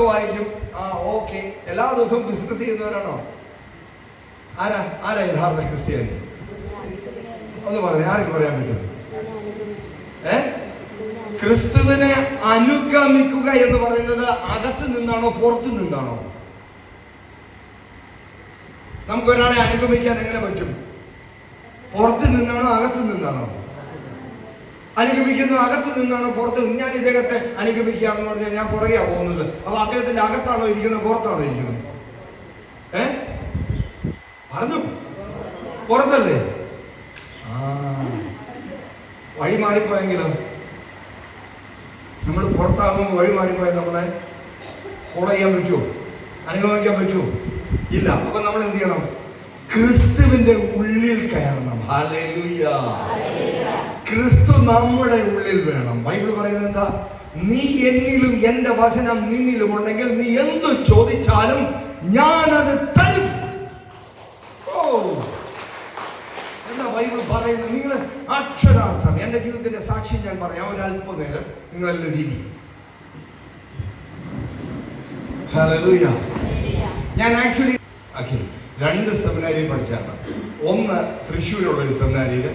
വായിക്കും. ഓക്കെ, എല്ലാ ദിവസവും ബിസിനസ് ചെയ്യുന്നവരാണോ? ആരാ യഥാർത്ഥ ക്രിസ്ത്യാനി? ഒന്ന് പറഞ്ഞു, ആർക്ക് പറയാൻ പറ്റും? ക്രിസ്തുവിനെ അനുഗമിക്കുക എന്ന് പറയുന്നത് അകത്ത് നിന്നാണോ പുറത്തു നിന്നാണോ? നമുക്കൊരാളെ അനുഗമിക്കാൻ എങ്ങനെ പറ്റും? പുറത്ത് നിന്നാണോ അകത്ത് നിന്നാണോ? അനുഗമിക്കുന്നത് അകത്ത് നിന്നാണോ പുറത്ത്? ഞാൻ ഇദ്ദേഹത്തെ അനുഗമിക്കുകയാണെന്ന് പറഞ്ഞാൽ ഞാൻ പുറകെയാ പോകുന്നത്. അപ്പൊ അദ്ദേഹത്തിന്റെ അകത്താണോ ഇരിക്കുന്നത് പുറത്താണോ ഇരിക്കുന്നത്? പറഞ്ഞു, പുറത്തല്ലേ? വഴി മാറിപ്പോയെങ്കിലോ? നമ്മൾ പുറത്താകുമ്പോൾ വഴി മാറിപ്പോയാൽ നമ്മളെ ഫോളോ ചെയ്യാൻ പറ്റുമോ? അനുഗമിക്കാൻ പറ്റുമോ? ഇല്ല. അപ്പൊ നമ്മൾ എന്ത് ചെയ്യണം? ക്രിസ്തുവിന്റെ ഉള്ളിൽ കയറണം. ഹല്ലേലൂയ. ക്രിസ്തു നമ്മുടെ ഉള്ളിൽ വേണം. ബൈബിൾ പറയുന്നത് എന്താ? നീ എന്നിലും എന്റെ വചനം നിന്നിലും ഉണ്ടെങ്കിൽ നീ എന്തു ചോദിച്ചാലും ഞാനത് തരും. എന്താ ബൈബിൾ പറയുന്നത്? നിങ്ങൾ അക്ഷരാർത്ഥം, എന്റെ ജീവിതത്തിന്റെ സാക്ഷി ഞാൻ പറയാം. ഒരല്പനേരം നിങ്ങളെല്ലാം ഇരി. ഹല്ലേലൂയ. ഞാൻ ആക്ച്വലി 2 സെമിനാരി പഠിച്ചാണ്. ഒന്ന് തൃശ്ശൂരുള്ളൊരു സെമിനാരിയിൽ,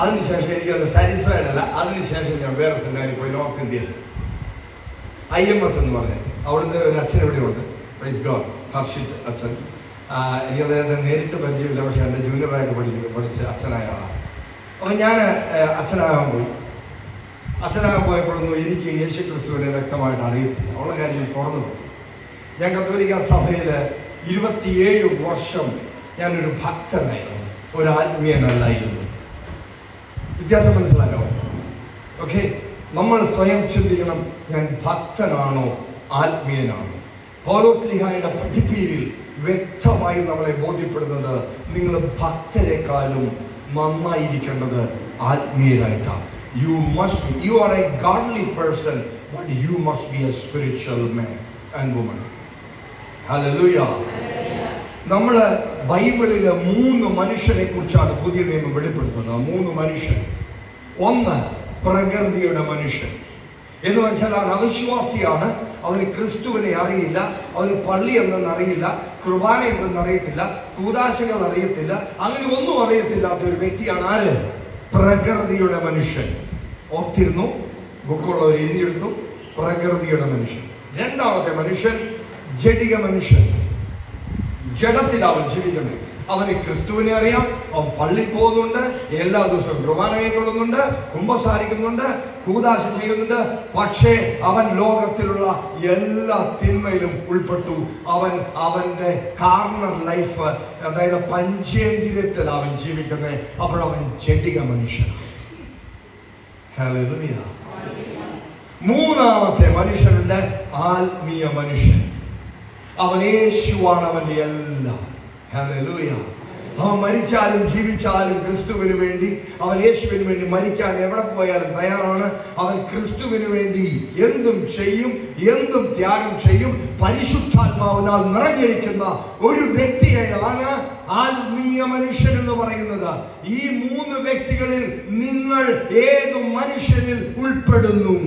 അതിനുശേഷം എനിക്കത് സാറ്റിസ്ഫൈഡ് അല്ല. അതിനുശേഷം ഞാൻ വേറെ സെമിനാരി പോയി, നോർത്ത് ഇന്ത്യയിൽ IMS എന്ന് പറഞ്ഞ അവിടുത്തെ ഒരു അച്ഛൻ എവിടെയുണ്ട്, പ്രൈസ് ഗോഡ്, ഹർഷിത് അച്ഛൻ. എനിക്ക് അദ്ദേഹത്തെ നേരിട്ട് പരിചയമില്ല, പക്ഷെ എൻ്റെ ജൂനിയറായിട്ട് പഠിച്ച അച്ഛനായ ആളാണ്. അപ്പം ഞാൻ അച്ഛനാകാൻ പോയി. അച്ഛനാകാൻ പോയപ്പോഴൊന്നും എനിക്ക് യേശു ക്രിസ്തുവിനെ വ്യക്തമായിട്ട് അറിയത്തില്ല. ഉള്ള കാര്യം തുറന്നു പോയി. ഞാൻ കത്തോലിക്ക സഭയിൽ 27 വർഷം ഞാനൊരു ഭക്തനായിരുന്നു, ഒരു ആത്മീയനല്ലായിരുന്നു. വ്യത്യാസം മനസ്സിലായോ? ഓക്കെ, നമ്മൾ സ്വയം ചിന്തിക്കണം, ഞാൻ ഭക്തനാണോ ആത്മീയനാണോ? പൗലോസ്ലീഹായുടെ പഠിപ്പീരിൽ വ്യക്തമായി നമ്മളെ ബോധ്യപ്പെടുന്നത്, നിങ്ങൾ ഭക്തരെക്കാളും നന്നായിരിക്കേണ്ടത് ആത്മീയരായിട്ടാണ്. You are a godly person, but you must be a spiritual man and woman. Hallelujah. നമ്മൾ ബൈബിളിലെ 3 മനുഷ്യരെ കുറിച്ചാണ് പുതിയ നിയമം വെളിപ്പെടുത്തുന്നത്. 3 മനുഷ്യർ. ഒന്ന് പ്രകൃതിയുടെ മനുഷ്യൻ എന്ന് വെച്ചാൽ അവൻ അവിശ്വാസിയാണ്. അവന് ക്രിസ്തുവിനെ അറിയില്ല, അവന് പള്ളി എന്തെന്ന് അറിയില്ല, കുർബാന എന്തെന്ന് അറിയത്തില്ല, കൂദാശകൾ അറിയത്തില്ല, അങ്ങനെ ഒന്നും അറിയത്തില്ലാത്ത ഒരു വ്യക്തിയാണ് ആര്? പ്രകൃതിയുടെ മനുഷ്യൻ. ഓർത്തിരുന്നു, ബുക്കുള്ളവർ എഴുതിയെടുത്തു. പ്രകൃതിയുടെ മനുഷ്യൻ. രണ്ടാമത്തെ മനുഷ്യൻ ജഡിക മനുഷ്യൻ. ജഡത്തിൽ അവൻ ജീവിക്കുന്നത്. അവന് ക്രിസ്തുവിനെ അറിയാം, അവൻ പള്ളി പോകുന്നുണ്ട്, എല്ലാ ദിവസവും കുർബാന കൈക്കൊള്ളുന്നുണ്ട്, കുമ്പസാരിക്കുന്നുണ്ട്, കൂദാശ ചെയ്യുന്നുണ്ട്. പക്ഷേ അവൻ ലോകത്തിലുള്ള എല്ലാ തിന്മയിലും ഉൾപ്പെട്ടു. അവന്റെ കാർണൽ ലൈഫ്, അതായത് പഞ്ചേന്ദ്രിയത്തിൽ അവൻ ജീവിക്കുന്നത്. അപ്പോൾ അവൻ ജഡിക മനുഷ്യനാണ്. ഹല്ലേലൂയ. മൂന്നാമത്തെ മനുഷ്യനുണ്ട് ആത്മീയ മനുഷ്യൻ. അവൻ യേശുവാണ് അവന്റെ എല്ലാം. ഹല്ലേലൂയ. അവൻ മരിച്ചാലും ജീവിച്ചാലും ക്രിസ്തുവിന് വേണ്ടി, അവൻ യേശുവിന് വേണ്ടി മരിക്കാൻ എവിടെ പോയാലും തയ്യാറാണ്. അവൻ ക്രിസ്തുവിന് വേണ്ടി എന്തും ചെയ്യും, എന്തും ത്യാഗം ചെയ്യും. പരിശുദ്ധാത്മാവിനാൽ നിറഞ്ഞിരിക്കുന്ന ഒരു വ്യക്തിയെയാണ് ആത്മീയ മനുഷ്യൻ എന്ന് പറയുന്നത്. ഈ 3 വ്യക്തികളിൽ നിങ്ങൾ ഏത് മനുഷ്യനിൽ ഉൾപ്പെടുന്നു?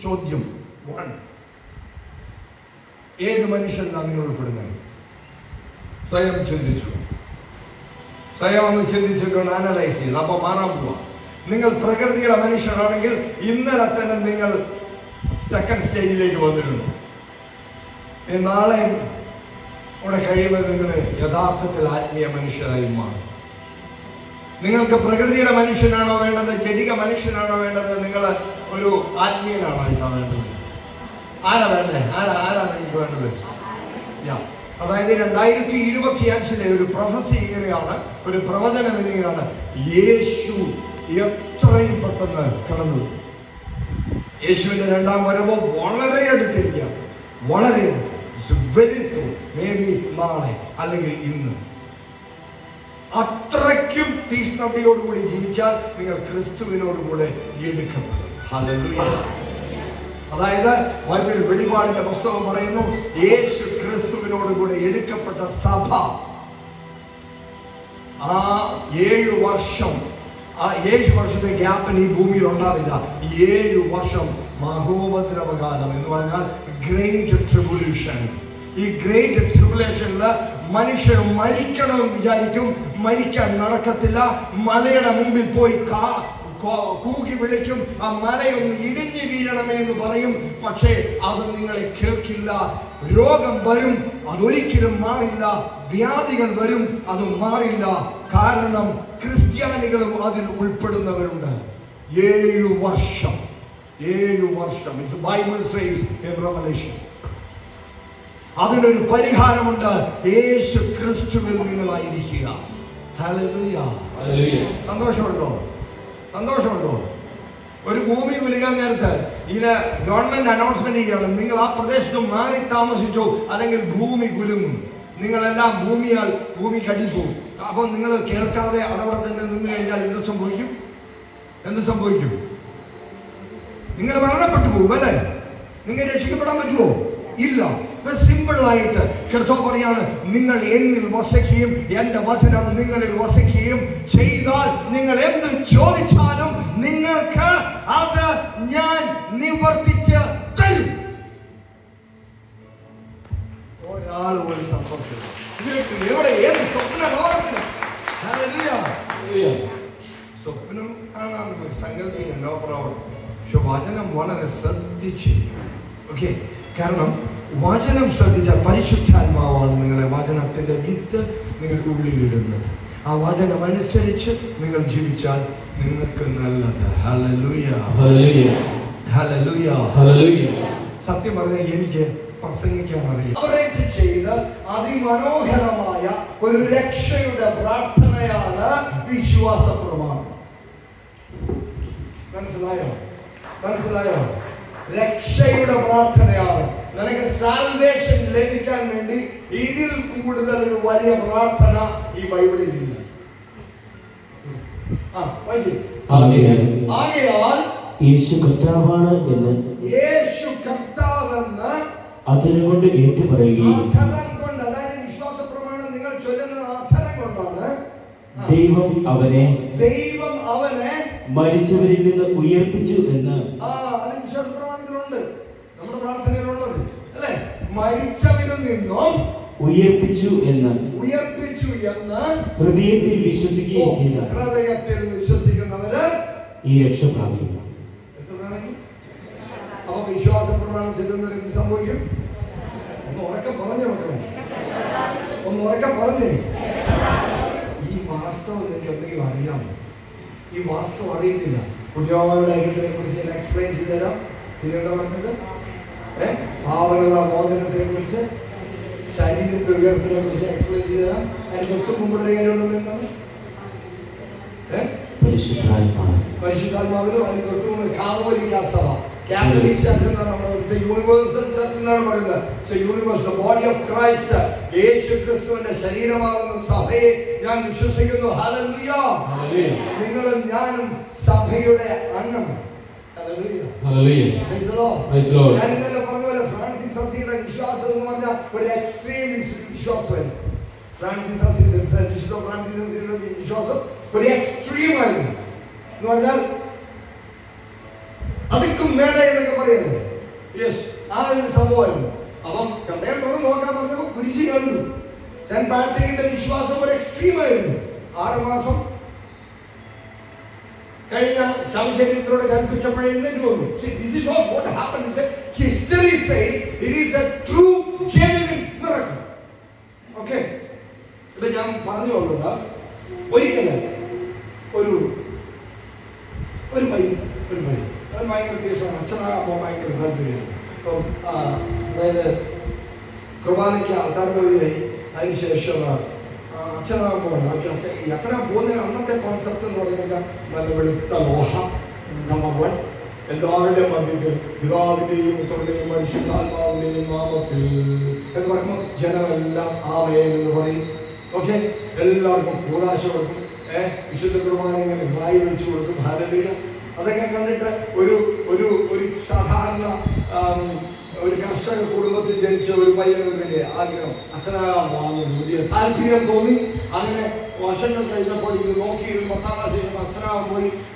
ചോദ്യം 1. ഏത് മനുഷ്യനാണ് നിങ്ങൾ ഉൾപ്പെടുന്നത്? സ്വയം ചിന്തിച്ചു. സ്വയം ഒന്ന് ചിന്തിച്ചിട്ടുണ്ട്, അനലൈസ് ചെയ്ത്. അപ്പൊ മാറാൻ പോവാ. നിങ്ങൾ പ്രകൃതിയുടെ മനുഷ്യനാണെങ്കിൽ ഇന്നലെ തന്നെ നിങ്ങൾ 2nd സ്റ്റേജിലേക്ക് വന്നിട്ടുണ്ട്. നാളെ ഇവിടെ കഴിയുമ്പോൾ നിങ്ങൾ യഥാർത്ഥത്തിൽ ആത്മീയ മനുഷ്യരായി മാറും. നിങ്ങൾക്ക് പ്രകൃതിയുടെ മനുഷ്യനാണോ വേണ്ടത്? ജഡിക മനുഷ്യനാണോ വേണ്ടത്? നിങ്ങൾ ഒരു ആത്മീയനാണോ ഇതാ വേണ്ടത്? ആരാ വേണ്ടേ? ആരാ നിങ്ങൾക്ക് വേണ്ടത്? അതായത് 2025 ഒരു പ്രൊഫസി ഇങ്ങനെയാണ്, ഒരു പ്രവചനം ഇങ്ങനെയാണ്. യേശു എത്രയും പെട്ടെന്ന് കടന്നു. യേശുവിന്റെ 2ാം വരവ് വളരെ അടുത്തിരിക്കുക, വളരെ അടുത്ത്. വെരി സൂൺ, മേ ബി നാളെ അല്ലെങ്കിൽ ഇന്ന്. അത്രയ്ക്കും തീഷ്ണതയോടുകൂടി ജീവിച്ചാൽ നിങ്ങൾ ക്രിസ്തുവിനോടുകൂടെ എടുക്കപ്പെടും. ഹല്ലേലൂയ. അതായത് ബൈബിൾ വെളിപാടിന്റെ പുസ്തകം പറയുന്നു, യേശു ക്രിസ്തുവിനോടുകൂടെ എടുക്കപ്പെട്ട സഭ ആ 7 വർഷത്തെ ഗ്യാപ്പിന് ഈ ഭൂമിയിൽ ഉണ്ടാവില്ല. 7 വർഷം മഹോപദ്രവകാലം എന്ന് പറഞ്ഞാൽ ഗ്രേറ്റ് ട്രിബുലേഷൻ. ഈ ഗ്രേറ്റ് ട്രിബുലേഷനിൽ മനുഷ്യർ മരിക്കണമെന്ന് വിചാരിക്കും, മരിക്കാൻ നടക്കത്തില്ല. മലയുടെ മുമ്പിൽ പോയി കൂകി വിളിക്കും, ആ മലയൊന്ന് ഇടിഞ്ഞു വീഴണമേ എന്ന് പറയും. പക്ഷേ അത് നിങ്ങളെ കേൾക്കില്ല. രോഗം വരും, അതൊരിക്കലും മാറില്ല. വ്യാധികൾ വരും, അത് മാറില്ല. കാരണം ക്രിസ്ത്യാനികളും അതിൽ ഉൾപ്പെടുന്നവരുണ്ട്. 7 വർഷം. It's the Bible says in Revelation. അതിനൊരു പരിഹാരമുണ്ട്. യേശു ക്രിസ്തുവിൽ നിങ്ങളായിരിക്കുക. ഹല്ലേലൂയ. സന്തോഷമുണ്ടോ? ഒരു ഭൂമി കുലുക്കാൻ നേരത്ത് ഇതിന് ഗവൺമെന്റ് അനൗൺസ്മെന്റ് ചെയ്യണം, നിങ്ങൾ ആ പ്രദേശത്ത് മാറി താമസിച്ചോ അല്ലെങ്കിൽ ഭൂമി കുലുങ്ങും. നിങ്ങളെല്ലാം ഭൂമി കടിപ്പോവും. അപ്പം നിങ്ങൾ കേൾക്കാതെ അതവിടെ തന്നെ നിന്ന് കഴിഞ്ഞാൽ എന്ത് സംഭവിക്കും? നിങ്ങൾ മരണപ്പെട്ടു പോകും അല്ലേ? നിങ്ങൾ രക്ഷിക്കപ്പെടാൻ പറ്റുമോ? ഇല്ല. സിമ്പിളായിട്ട് കർത്താവ് പറയാണ്, നിങ്ങൾ എന്നിൽ വസിക്കുകയും എന്റെ വചനം നിങ്ങളിൽ വസിക്കുകയും ചെയ്താൽ നിങ്ങൾ എന്ത് ചോദിച്ചാലും നിങ്ങൾക്ക് അത് ഞാൻ നിവർത്തിച്ച് തരും. ഒരാൾ പോലും സന്തോഷം എവിടെ? ഏത് സ്വപ്ന ലോകത്തിന് സ്വപ്നം കാണാൻ നമുക്ക് സങ്കല്പിക്കാം, നോ പ്രോബ്ലം. പക്ഷെ വചനം വളരെ ശ്രദ്ധിച്ച്, ഓക്കെ? കാരണം വചനം ശ്രദ്ധിച്ചാൽ പരിശുദ്ധാത്മാവാണ് നിങ്ങളെ വചനത്തിന്റെ വിത്ത് നിങ്ങളുടെ ഉള്ളിലിടുന്നത്. ആ വചനം അനുസരിച്ച് നിങ്ങൾ ജീവിച്ചാൽ നിങ്ങൾക്ക് നല്ലത്. Hallelujah, hallelujah, hallelujah. സത്യം പറഞ്ഞാൽ എനിക്ക് പ്രസംഗിക്കാൻ അറിയാം. ചെയ്ത് അതിമനോഹരമായ ഒരു രക്ഷയുടെ പ്രാർത്ഥനയാണ് വിശ്വാസ പ്രമാണം. മനസ്സിലായോ? രക്ഷയുടെ പ്രാർത്ഥനയാണ്. നിനക്ക് സാൽവേഷൻ ലഭിക്കാൻ വേണ്ടി ഇതിൽ കൂടുതൽ ഒരു വലിയ പ്രാർത്ഥന ഈ ബൈബിളിൽ ഇല്ല. ആകയാൽ യേശു കർത്താവാണ് എന്ന് അതിനുകൊണ്ട് ഏറ്റു പറയുകയും, അതായത് വിശ്വാസ പ്രമാണം നിങ്ങൾ ചൊല്ലുന്ന അധരം കൊണ്ടാണ് ദൈവം അവനെ മരിച്ചവരിൽ നിന്ന് ഉയർപ്പിച്ചു എന്ന് വിശ്വാസ പ്രമാണത്തിലുണ്ട്, നമ്മുടെ പ്രാർത്ഥനയിലുള്ളത് അല്ലെ? മരിച്ചവരിൽ നിന്നും ഉയർപ്പിച്ചു എന്ന് ഹൃദയത്തിൽ വിശ്വസിക്കുകയും ചെയ്ത ഹൃദയത്തിൽ വിശ്വസിക്കുന്നവര് ഈ രക്ഷ പ്രാപിക്കും. അപ്പൊ വിശ്വാസ പ്രമാണം ചെല്ലുന്നവർ എന്ത് സംഭവിക്കും? ഒന്ന് ഉറക്കെ പറഞ്ഞേ. ഈ വാസ്തവം നിങ്ങൾക്ക് എന്തെങ്കിലും അറിയാമോ? ഈ വാസ്തവം അറിയത്തില്ല. പുണ്യവാന്മാരുടെ ഐക്യത്തിനെ കുറിച്ച് ഞാൻ എക്സ്പ്ലെയിൻ ചെയ്തു തരാം. പിന്നെന്താ പറഞ്ഞത്? പാവങ്ങളുടെ മോചനത്തെ കുറിച്ച്, ശരീരത്തെ ഉയർപ്പിനെ കുറിച്ച് എക്സ്പ്ലെയിൻ ചെയ്തു തരാം. അതിന് തൊട്ട് മുമ്പുള്ള കാര്യമുള്ളത് എന്താണ്? പരിശുദ്ധാത്മാവിലും അതിന് തൊട്ട് മുമ്പ് കാതോലിക്ക സഭ, കാത്തലിക് ചർച്ച് എന്നാണ് നമ്മൾ യൂണിവേഴ്സൽ ചർച്ച് എന്നാണ് പറയുന്നത്. യൂണിവേഴ്സൽ ബോഡി ഓഫ് ക്രൈസ്റ്റ്, യേശു ക്രിസ്തുവിന്റെ ശരീരമാകുന്ന സഭയെ ഞാൻ വിശ്വസിക്കുന്നു. ഹല്ലേലൂയ. നിങ്ങളും ഞാനും സഭയുടെ അംഗമാണ്. ഞാൻ ഇന്നലെ പറഞ്ഞ പോലെ ഫ്രാൻസിസ് അസീസിയുടെ വിശ്വാസം എന്ന് പറഞ്ഞാൽ ഒരു എക്സ്ട്രീം വിശ്വാസമായിരുന്നു. ഫ്രാൻസിസ് അസീസിയുടെ വിശ്വാസം ഒരു എക്സ്ട്രീം ആയിരുന്നു. എന്ന് പറഞ്ഞാൽ അതിക്കും മേലെ എന്നൊക്കെ പറയുന്നത്. യെസ്, ആ ഒരു സംഭവമായിരുന്നു. അപ്പം അദ്ദേഹം തുറന്ന് നോക്കാൻ പറഞ്ഞപ്പോൾ കുരിശി കണ്ടു. സെന്റ് പാട്രിക്കിന്റെ വിശ്വാസം ഒരു എക്സ്ട്രീം ആയിരുന്നു. 6 മാസം കഴിഞ്ഞ ശവശരീരത്തോട് കൽപ്പിച്ചപ്പോഴേ എഴുന്നേറ്റ് വന്നു. This is what happened. History says it is a true genuine miracle. Okay, ഇവിടെ ഞാൻ പറഞ്ഞു വന്നത് ഒരിക്കലും ഒരു പയ്യൻ അത് ഭയങ്കര ദിവസമാണ്. അച്ഛനാകുമ്പോൾ ഭയങ്കര താല്പര്യമാണ്. അപ്പം അതായത് കുർബാനയ്ക്ക് ആൾക്കാർ പോയി അതിനുശേഷം അച്ഛനാകുമ്പോൾ അച്ഛനാ പോകുന്ന അന്നത്തെ കോൺസെപ്റ്റ് എന്ന് പറഞ്ഞാൽ നല്ല വെളുത്ത ലോഹ നമ്പർ 1 എല്ലാവരുടെയും മധ്യത്തിൽ പിതാവിന്റെയും പുത്രന്റെയും പരിശുദ്ധാത്മാവിന്റെയും നാമത്തിൽ എന്ന് പറയുമ്പോൾ ജനമെല്ലാം ആമേൻ എന്ന് പറയും. ഓക്കെ, എല്ലാവർക്കും കൂടാശ കൊടുക്കും. വിശുദ്ധ കുർബാന ഇങ്ങനെ വായി വെച്ചു കൊടുക്കും. ഹല്ലേലൂയ. അതൊക്കെ കണ്ടിട്ട് ഒരു സാധാരണ ഒരു കർഷക കുടുംബത്തിൽ ജനിച്ച ഒരു പയ്യനല്ലേ ആഗ്രഹം അച്ഛനാകാൻ പുതിയ താല്പര്യം തോന്നി. അങ്ങനെ വർഷങ്ങൾ കഴിഞ്ഞപ്പോൾ ഇത് നോക്കിയിരുന്നു. 10ാം ക്ലാസ്സിൽ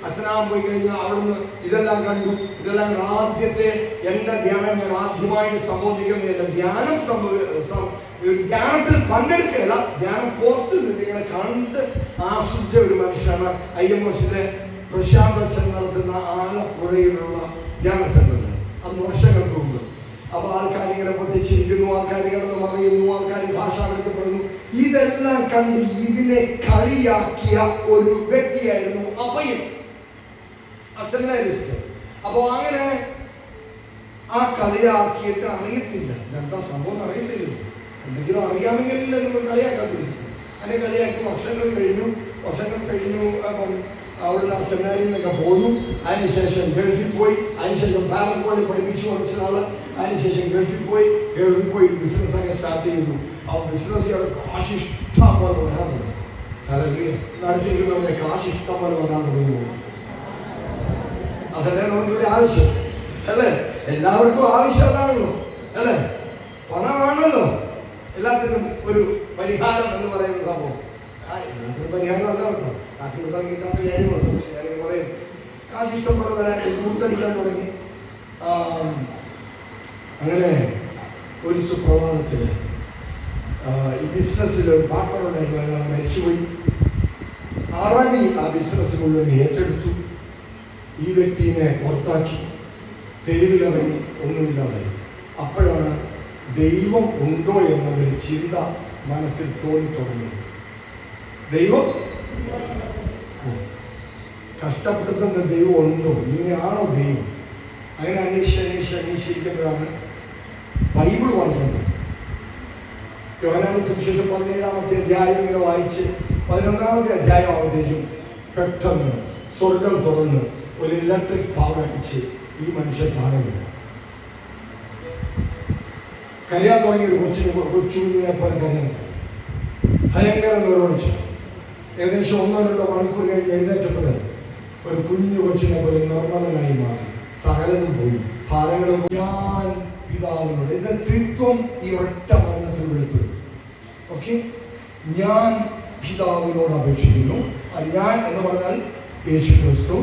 അച്ഛനാകാൻ പോയി കഴിഞ്ഞാൽ അവിടുന്ന് ഇതെല്ലാം കണ്ടു. ഇതെല്ലാം ആദ്യത്തെ എൻ്റെ ധ്യാനം ഞാൻ ആദ്യമായിട്ട് സംബോധിക്കുന്നത് എൻ്റെ ധ്യാനത്തിൽ പങ്കെടുക്കുകയല്ല, ധ്യാനം പുറത്ത് നിന്ന് ഇങ്ങനെ കണ്ട് ആസ്വദിച്ച ഒരു മനുഷ്യനാണ് IMSലെ പ്രശാന്ത് അച്ഛൻ നടത്തുന്ന ആലപ്പുഴയിലുള്ള ധ്യാന സെന്ററിൽ. അത് വർഷങ്ങൾക്ക് മുമ്പ്. അപ്പൊ ആൾക്കാർ ഇങ്ങനെ പൊട്ടിച്ചിരിക്കുന്നു, ആൾക്കാർ കിടന്ന് മറിയുന്നു, ആൾക്കാർ ഭാഷ വിളിക്കപ്പെടുന്നു. ഇതെല്ലാം കണ്ട് ഇതിനെ കളിയാക്കിയ ഒരു വ്യക്തിയായിരുന്നു അപ്പയ്യൻ, സെമിനാരിസ്റ്റ്. അപ്പൊ അങ്ങനെ ആ കളിയാക്കിയിട്ട് അറിയത്തില്ല, എന്താ സംഭവം അറിയത്തില്ല. എന്തെങ്കിലും അറിയാമെങ്കിൽ നമ്മൾ കളിയാക്കാത്തില്ല. അതിനെ കളിയാക്കി വർഷങ്ങൾ കഴിഞ്ഞു. അപ്പം അവിടുന്ന് ആ സെമിനാരിൽ നിന്നൊക്കെ പോന്നു. അതിനുശേഷം ഗൾഫിൽ പോയി. അതിനുശേഷം പാരക്കോളിൽ പഠിപ്പിച്ചു കുറച്ച് നാള്. അതിനുശേഷം ഗൾഫിൽ പോയി ബിസിനസ് ഒക്കെ സ്റ്റാർട്ട് ചെയ്തു. ആ ബിസിനസ് കാശ് ഇഷ്ടം പോലെ വരാൻ തുടങ്ങി. അല്ലെങ്കിൽ നടത്തിയിരിക്കുന്നവരെ കാശ് ഇഷ്ടം പോലെ വരാൻ തുടങ്ങി. അതല്ലേ നമുക്കിവിടെ ആവശ്യം അല്ലേ? എല്ലാവർക്കും ആവശ്യം അതാണല്ലോ അല്ലേ? പണമാണല്ലോ എല്ലാത്തിനും ഒരു പരിഹാരം എന്ന് പറയുന്ന സംഭവം. എല്ലാത്തിനും പരിഹാരം അല്ല കേട്ടോ. കാശ് കൊടുത്താൽ കിട്ടാത്ത കാര്യമുള്ളൂ. പക്ഷെ ഞാൻ പറയും, കാശ് ഇഷ്ടം പോലെ വരാൻ കൂത്തടിക്കാൻ തുടങ്ങി. അങ്ങനെ ഒരു സുപ്രഭാതത്തിൽ ഈ ബിസിനസ്സിൽ ഒരു പാർട്ട്ണറുണ്ടായിരുന്നു. അയാൾ മരിച്ചുപോയി. അറബി ആ ബിസിനസ് മുഴുവൻ ഏറ്റെടുത്തു. ഈ വ്യക്തിയെ പുറത്താക്കി, തെരുവിലിറങ്ങി, ഒന്നുമില്ലാതായി. അപ്പോഴാണ് ദൈവം ഉണ്ടോ എന്നൊരു ചിന്ത മനസ്സിൽ തോന്നി തുടങ്ങിയത്. ദൈവം കഷ്ടപ്പെടുത്തുന്ന ദൈവം ഉണ്ടോ? ഇങ്ങനെയാണോ ദൈവം? അങ്ങനെ അന്വേഷിക്കുമ്പോഴാണ് ബൈബിൾ വായിക്കുന്നത്. യോഹന്നാന്റെ സുവിശേഷം 17-ാമത്തെ അധ്യായം ഇങ്ങനെ വായിച്ച് 11-ാമത്തെ അധ്യായം ആവുമ്പോഴത്തേക്കും പെട്ടെന്ന് സ്വർഗം തുറന്ന് ഒരു ഇലക്ട്രിക് പവർ അടിച്ച് ഈ മനുഷ്യൻ താഴെ കരയാൻ തുടങ്ങിയ ഒരു കൊച്ചുകുഞ്ഞിനെ പോലെ കരയാൻ ഭയങ്കര നിർവഹിച്ചു. ഏകദേശം 1-2 മണിക്കൂർ കഴിഞ്ഞ് എഴുന്നേറ്റപ്പോൾ ഒരു കുഞ്ഞു കൊച്ചിനെ പോലെ നിർമ്മലനായി മാറി. സകലതും പോയി, ഭാരങ്ങളും. ഞാൻ പിതാവിനോട്, ഇത് ത്രിത്വം ഈ ഒറ്റ മരണത്തിൽ വെളിപ്പെടും. ഓക്കെ, ഞാൻ പിതാവിനോട് അപേക്ഷിക്കുന്നു. ഞാൻ എന്ന് പറഞ്ഞാൽ യേശു ക്രിസ്തു,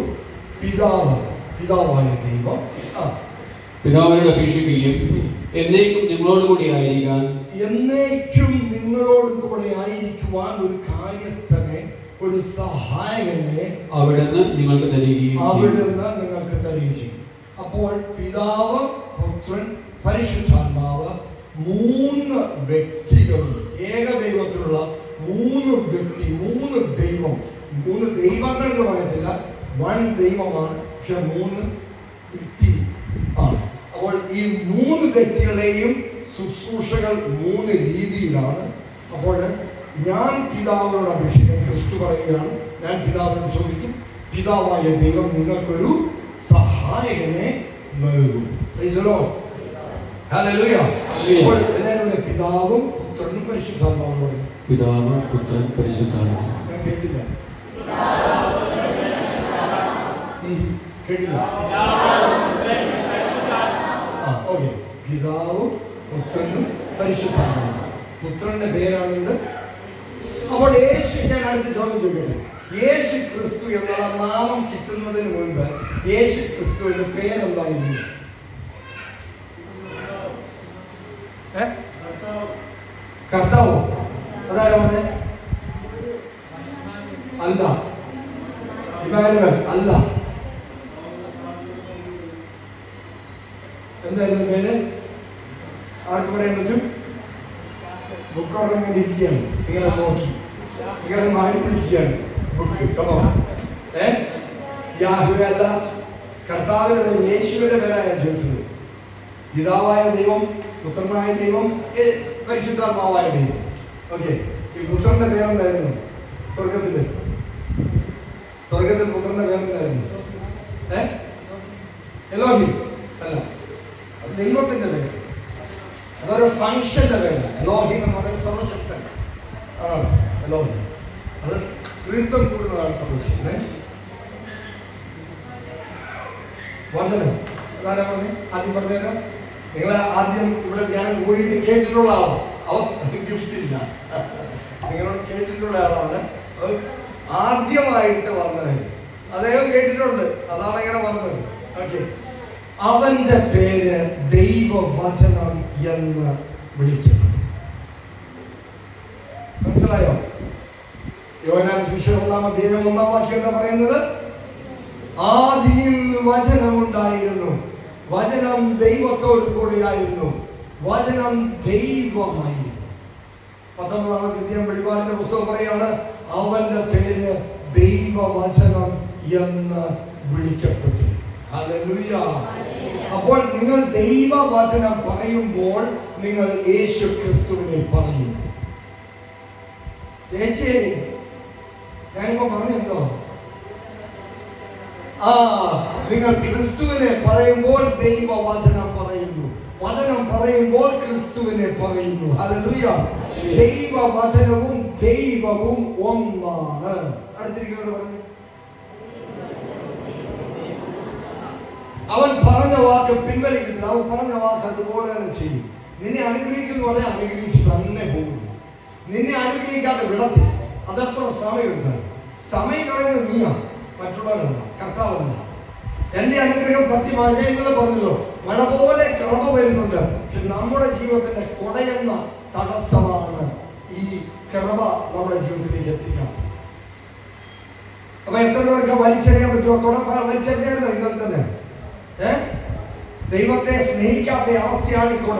പിതാവായ ദൈവം പിതാവിനോട് അപേക്ഷിക്കുകയും എന്നേക്കും നിങ്ങളോട് കൂടി ആയിരിക്കാൻ ഒരു കാര്യസ്ഥനെ, ഒരു സഹായകനെ അവിടുന്ന് നിങ്ങൾക്ക് തരികയും ചെയ്യും. അപ്പോൾ പിതാവ്, പുത്രൻ, പരിശുദ്ധാത്മാവ് 3 വ്യക്തികളും ഏകദൈവത്തിലുള്ള 3 വ്യക്തി, 3 ദൈവം, 3 ദൈവങ്ങൾ എന്ന് പറയത്തില്ല, 1 ദൈവമാണ്, പക്ഷെ 3 വ്യക്തി ആണ്. അപ്പോൾ ഈ 3 വ്യക്തികളെയും ശുശ്രൂഷകൾ 3 രീതിയിലാണ്. അപ്പോൾ ഞാൻ പിതാവിനോട് അപേക്ഷിക്കും. ക്രിസ്തു പറയുകയാണ്, ഞാൻ പിതാവിനോട് ചോദിക്കും, പിതാവായ ദൈവം നിങ്ങൾക്കൊരു സഹായകനെ നൽകും. അപ്പോൾ എല്ലാവരും പിതാവും പുത്രനും പരിശുദ്ധാത്മാവും. പിതാവ്, പുത്രൻ, പരിശുദ്ധാത്മാവ്. ഞാൻ കേട്ടില്ല. ഓക്കെ, പിതാവും പുത്രനും പരിശുദ്ധാത്മാവും. പുത്രന്റെ പേരാണിത്. അപ്പോൾ ഞാൻ അടുത്ത ചോദ്യം ചോദിക്കട്ടെ. യേശു ക്രിസ്തു എന്നുള്ള നാമം കിട്ടുന്നതിന് മുൻപ് യേശു ക്രിസ്തുവിന്റെ പേരെന്തായിരുന്നു? കർത്താവ്. അതാരാ പറഞ്ഞേ? അല്ല. ഇമ്മാനുവൽ അല്ല. എന്തായിരുന്നു പേര്? ആർക്ക് പറയാൻ പറ്റും? ബുക്ക് ഇരിക്കുകയാണ്. നിങ്ങളെ നോക്കി, നിങ്ങളെ മാടി പിടിക്കുകയാണ് ബുക്ക്. യാഹുവേ അല്ല, കർത്താവിന്റെ യേശുവിന്റെ പേരാണ് ചോദിച്ചത്. പിതാവായ ദൈവം, പുത്രനായ ദൈവം, പരിശുദ്ധാത്മാവായ ദൈവം. ഓക്കെ, ഈ പുത്രന്റെ പേരെന്തായിരുന്നു? സ്വർഗത്തിൽ പുത്രന്റെ പേരെന്തായിരുന്നു? എലോഹിം അല്ല, ദൈവത്തിന്റെ പേര്. അതൊരു ഫംഗ്ഷന്റെ പേരല്ല. എലോഹിം എന്ന് പറയുന്നത് സർവശക്തൻ ആണ്. എലോഹിം അത് ത്രിത്വം കൂടുന്നതാണ് സർവശക്തനെ. വചനം അതാരാ പറഞ്ഞേ? ആദ്യം പറഞ്ഞേരം നിങ്ങൾ ആദ്യം ഇവിടെ ധ്യാനം കൂടിയിട്ട് കേട്ടിട്ടുള്ള ആളാണ്. അവൻ ഗിഫ്റ്റ് ഇല്ല, നിങ്ങളോട് കേട്ടിട്ടുള്ള ആളാണ്. ആദ്യമായിട്ട് വന്നത് അദ്ദേഹം കേട്ടിട്ടുണ്ട്, അതാണ് ഇങ്ങനെ വന്നത്. ഓക്കെ, അവന്റെ പേര് ദൈവവചനം എന്ന് വിളിക്കുന്നു. മനസ്സിലായോ? യോഹന്നാൻ സുവിശേഷം 1-ാം വാക്യം എന്താ പറയുന്നത്? ആദിയിൽ വചനമുണ്ടായിരുന്നു, വചനം ദൈവത്തോട് കൂടിയായിരുന്നു, വചനം ദൈവമായിരുന്നു. 19-ാമത്തെ അധ്യായം വെളിപാടിന്റെ പുസ്തകം പറയാണ്, അവന്റെ പേര് ദൈവവചനം എന്ന് വിളിക്കപ്പെട്ടു. ഹല്ലേലൂയ. അപ്പോൾ നിങ്ങൾ ദൈവവചനം പറയുമ്പോൾ നിങ്ങൾ യേശു ക്രിസ്തുവിനെ പറയുന്നു. ചേച്ചി, ഞാനിപ്പോ പറഞ്ഞല്ലോ, നിങ്ങൾ ക്രിസ്തുവിനെ പറയുമ്പോൾ ദൈവവചനം പറയുന്നു, വചനം പറയുമ്പോൾ ക്രിസ്തുവിനെ പറയുന്നു. ഹല്ലേലൂയ. ദൈവവചനവും ദൈവവും ഒന്നാണ്. അടുത്തിരിക്കുന്നവർ പറഞ്ഞു, അവൻ പറഞ്ഞ വാക്ക് പിൻവലിക്കുന്നില്ല, അവൻ പറഞ്ഞ വാക്ക് അതുപോലെ തന്നെ ചെയ്യും. നിന്നെ അനുഗ്രഹിക്കുന്നു പറഞ്ഞാൽ അനുഗ്രഹിച്ച് തന്നെ പോകുന്നു. നിന്നെ അനുഗ്രഹിക്കാതെ വിടത്തില്ല. അതെത്ര സമയമെടുത്താൽ സമയം കളയുന്നത് നീയാണ്, മറ്റുള്ളവരല്ല, കർത്താവല്ല. എന്റെ അനുഗ്രഹം തട്ടി മഴ ഇന്നലെ പറഞ്ഞല്ലോ, മഴ പോലെ കൃപ വരുന്നുണ്ട്. പക്ഷെ നമ്മുടെ ജീവിതത്തിന്റെ കൊടയുന്ന തടസ്സമാണ് ഈ കൃപ നമ്മുടെ ജീവിതത്തിലേക്ക് എത്തിക്കാൻ. അപ്പൊ എത്ര പേർക്ക് വലിച്ചെറിയാൻ പറ്റുമോ? കൊട വലിച്ചെറിയാനോ ഇന്നലെ തന്നെ. ദൈവത്തെ സ്നേഹിക്കാത്ത അവസ്ഥയാണ് ഈ കൊട.